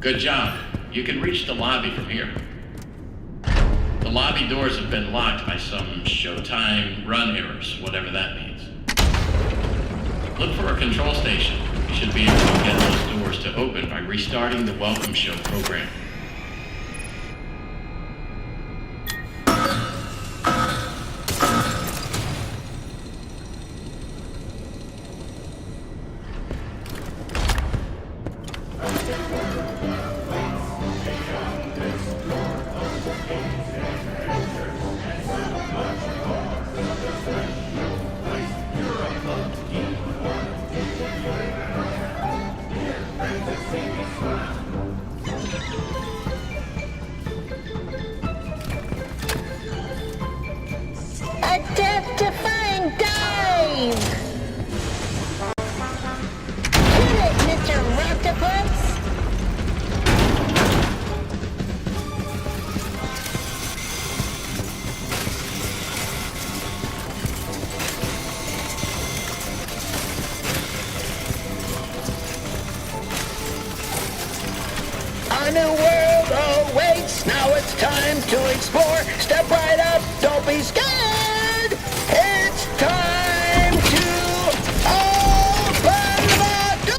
Good job. You can reach the lobby from here. The lobby doors have been locked by some showtime run errors, whatever that means. Look for a control station. You should be able to get those doors to open by restarting the welcome show program. A new world awaits. Now it's time to explore. Step right up. Don't be scared. It's time to open the door.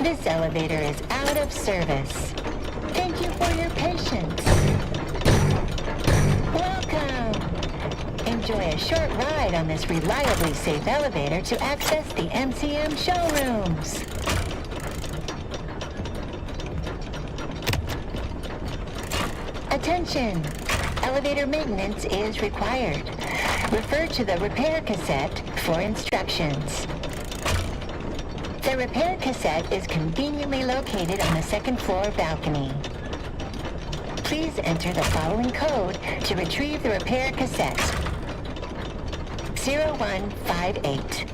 This elevator is out of service. Thank you for your patience. Welcome. Enjoy a short ride on this reliably safe elevator to access the MCM showrooms. Attention! Elevator maintenance is required. Refer to the repair cassette for instructions. The repair cassette is conveniently located on the second floor balcony. Please enter the following code to retrieve the repair cassette. 0158.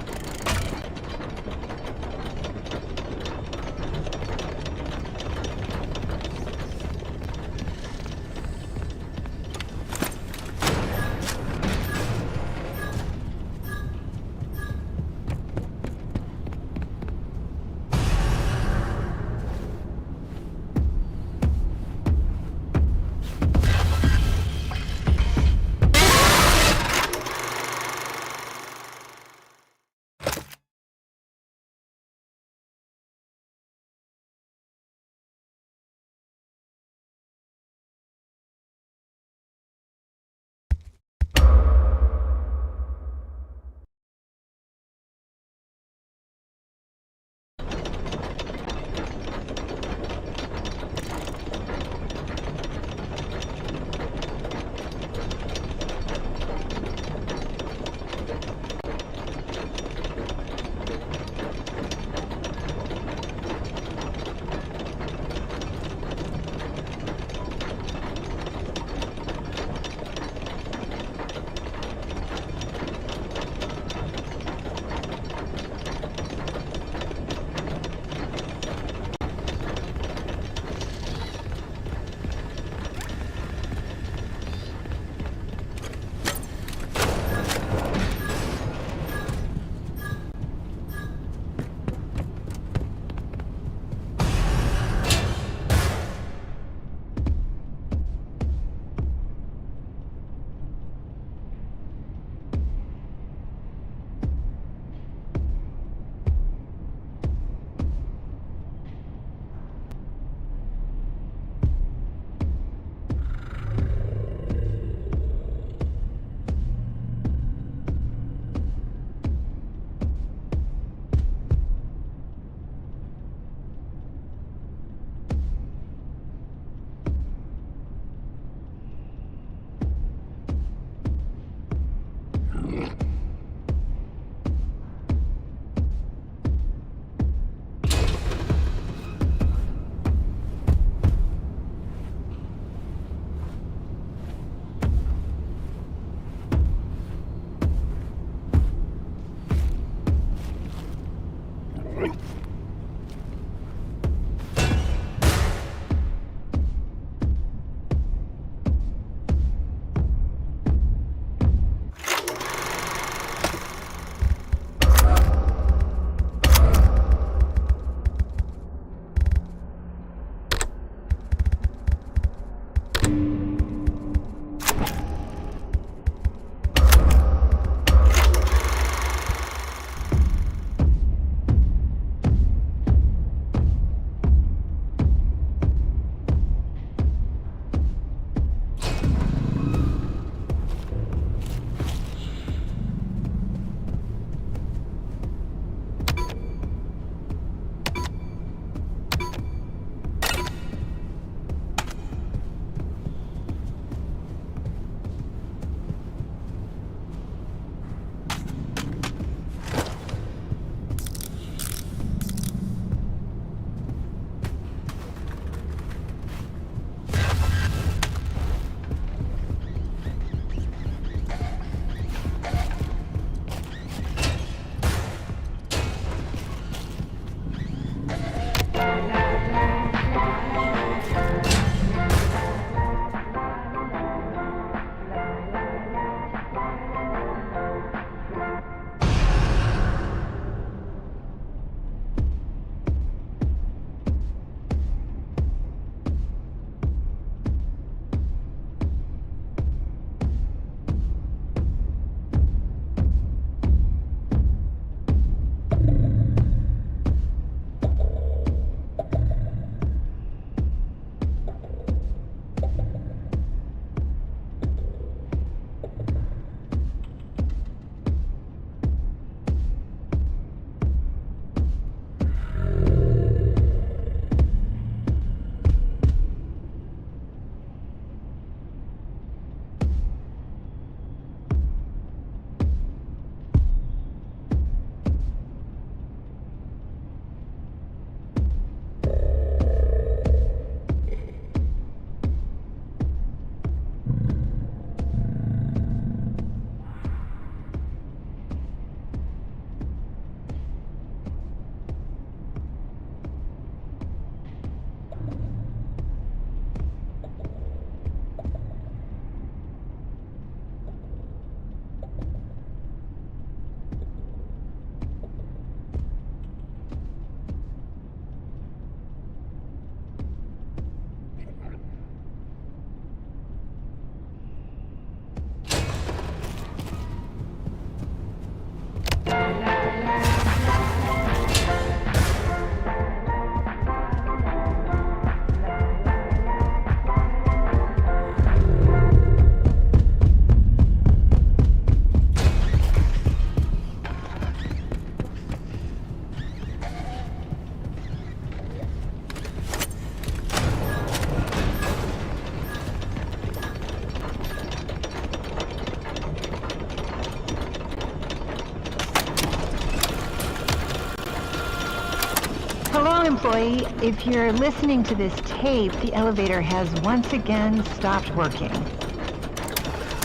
employee, if you're listening to this tape, the elevator has once again stopped working.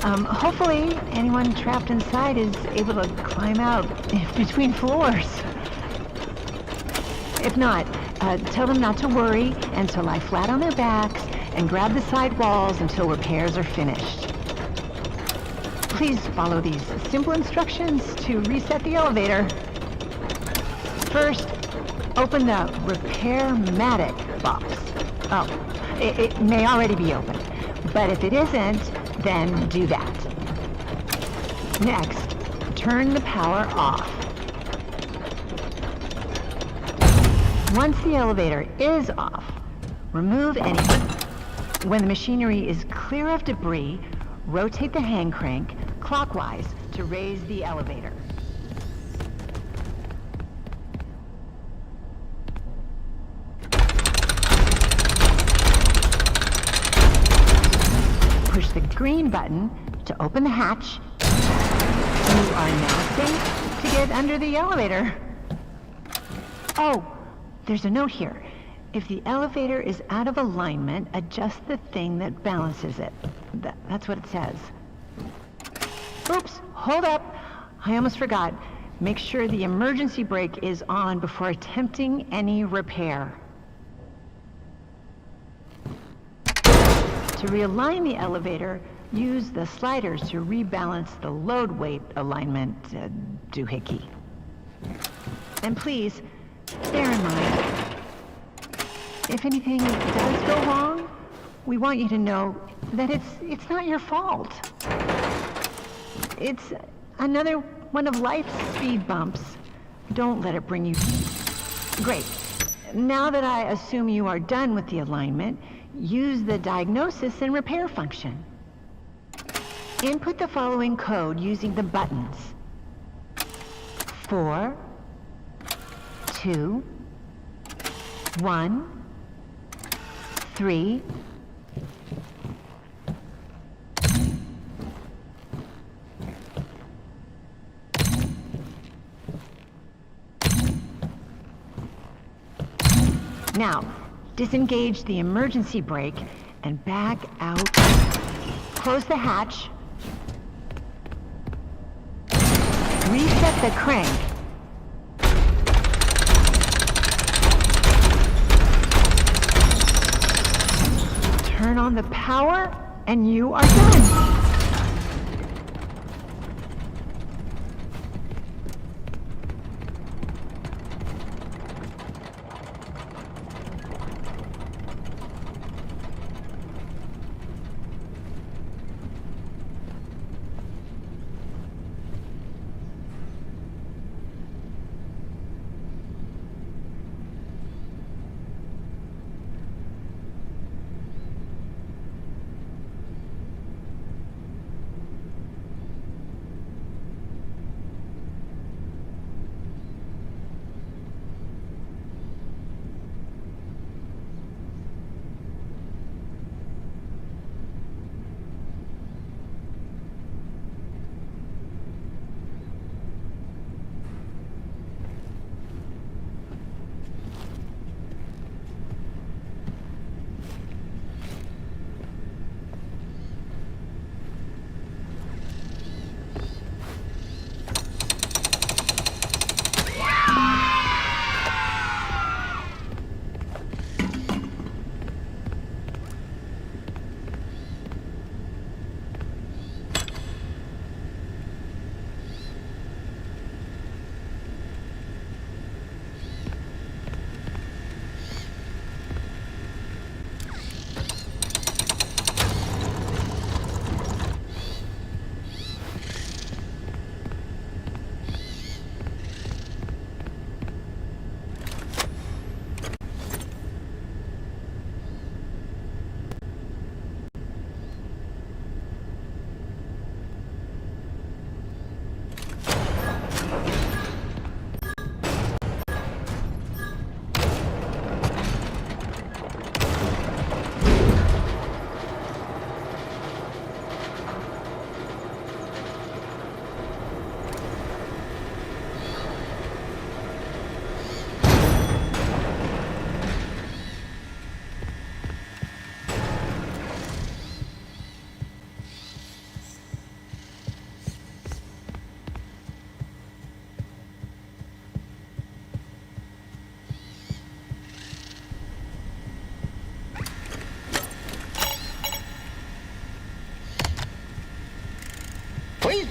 Hopefully, anyone trapped inside is able to climb out between floors. If not, tell them not to worry and to lie flat on their backs and grab the side walls until repairs are finished. Please follow these simple instructions to reset the elevator. First, open the Repair-matic box. Oh, it may already be open, but if it isn't, then do that. Next, turn the power off. Once the elevator is off, remove anything. When the machinery is clear of debris, rotate the hand crank clockwise to raise the elevator. Push the green button to open the hatch. You are now safe to get under the elevator. Oh, there's a note here. If the elevator is out of alignment, adjust the thing that balances it. That's what it says. Oops, hold up. I almost forgot. Make sure the emergency brake is on before attempting any repair. To realign the elevator, use the sliders to rebalance the load weight alignment doohickey. And please, bear in mind, if anything does go wrong, we want you to know that it's not your fault. It's another one of life's speed bumps. Don't let it bring you... Great. Now that I assume you are done with the alignment, use the diagnosis and repair function. Input the following code using the buttons. 4, 2, 1, 3, now, disengage the emergency brake and back out. Close the hatch. Reset the crank. Turn on the power, and you are done.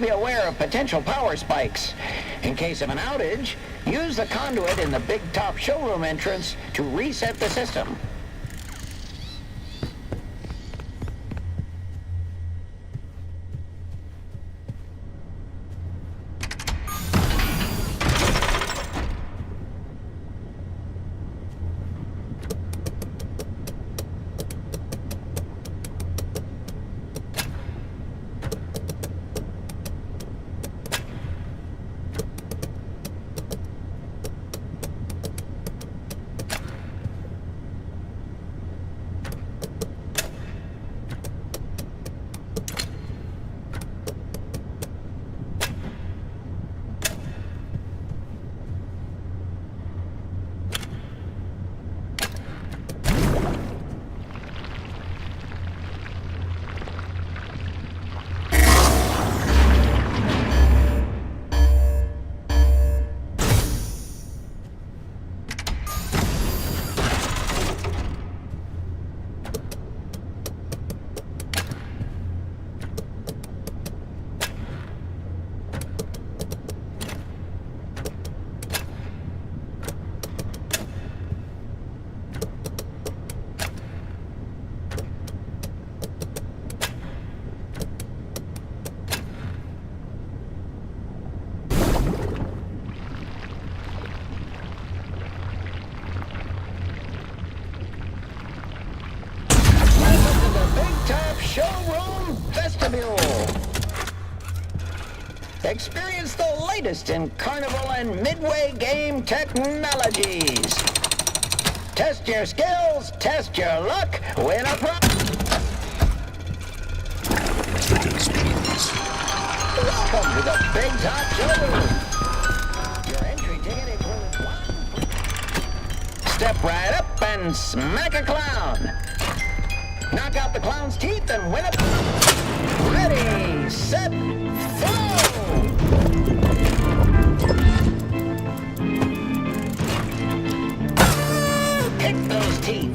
be aware of potential power spikes. In case of an outage, use the conduit in the big top showroom entrance to reset the system. Showroom vestibule. Experience the latest in Carnival and Midway game technologies. Test your skills, test your luck, win a prize. Tickets, please. Welcome to the Big Top Showroom. Your entry ticket includes one. Step right up and smack a clown. Knock out the clown's teeth and win it. Ready, set, flow! Pick those teeth.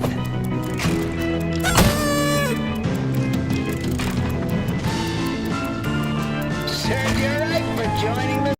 Serve you right for joining the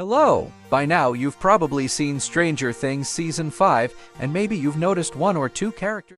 Hello! By now, you've probably seen Stranger Things Season 5, and maybe you've noticed one or two characters.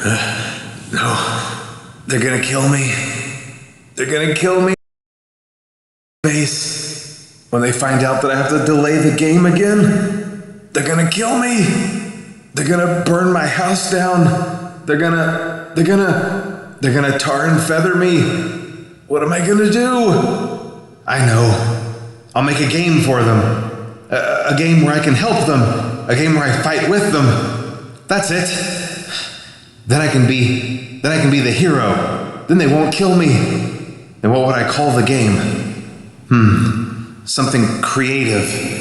No. They're gonna kill me. They're gonna kill me. Face. When they find out that I have to delay the game again, they're gonna kill me. They're gonna burn my house down. They're gonna tar and feather me. What am I gonna do? I know. I'll make a game for them. A game where I can help them. A game where I fight with them. That's it. Then I can be the hero. Then they won't kill me. And what would I call the game? Something creative.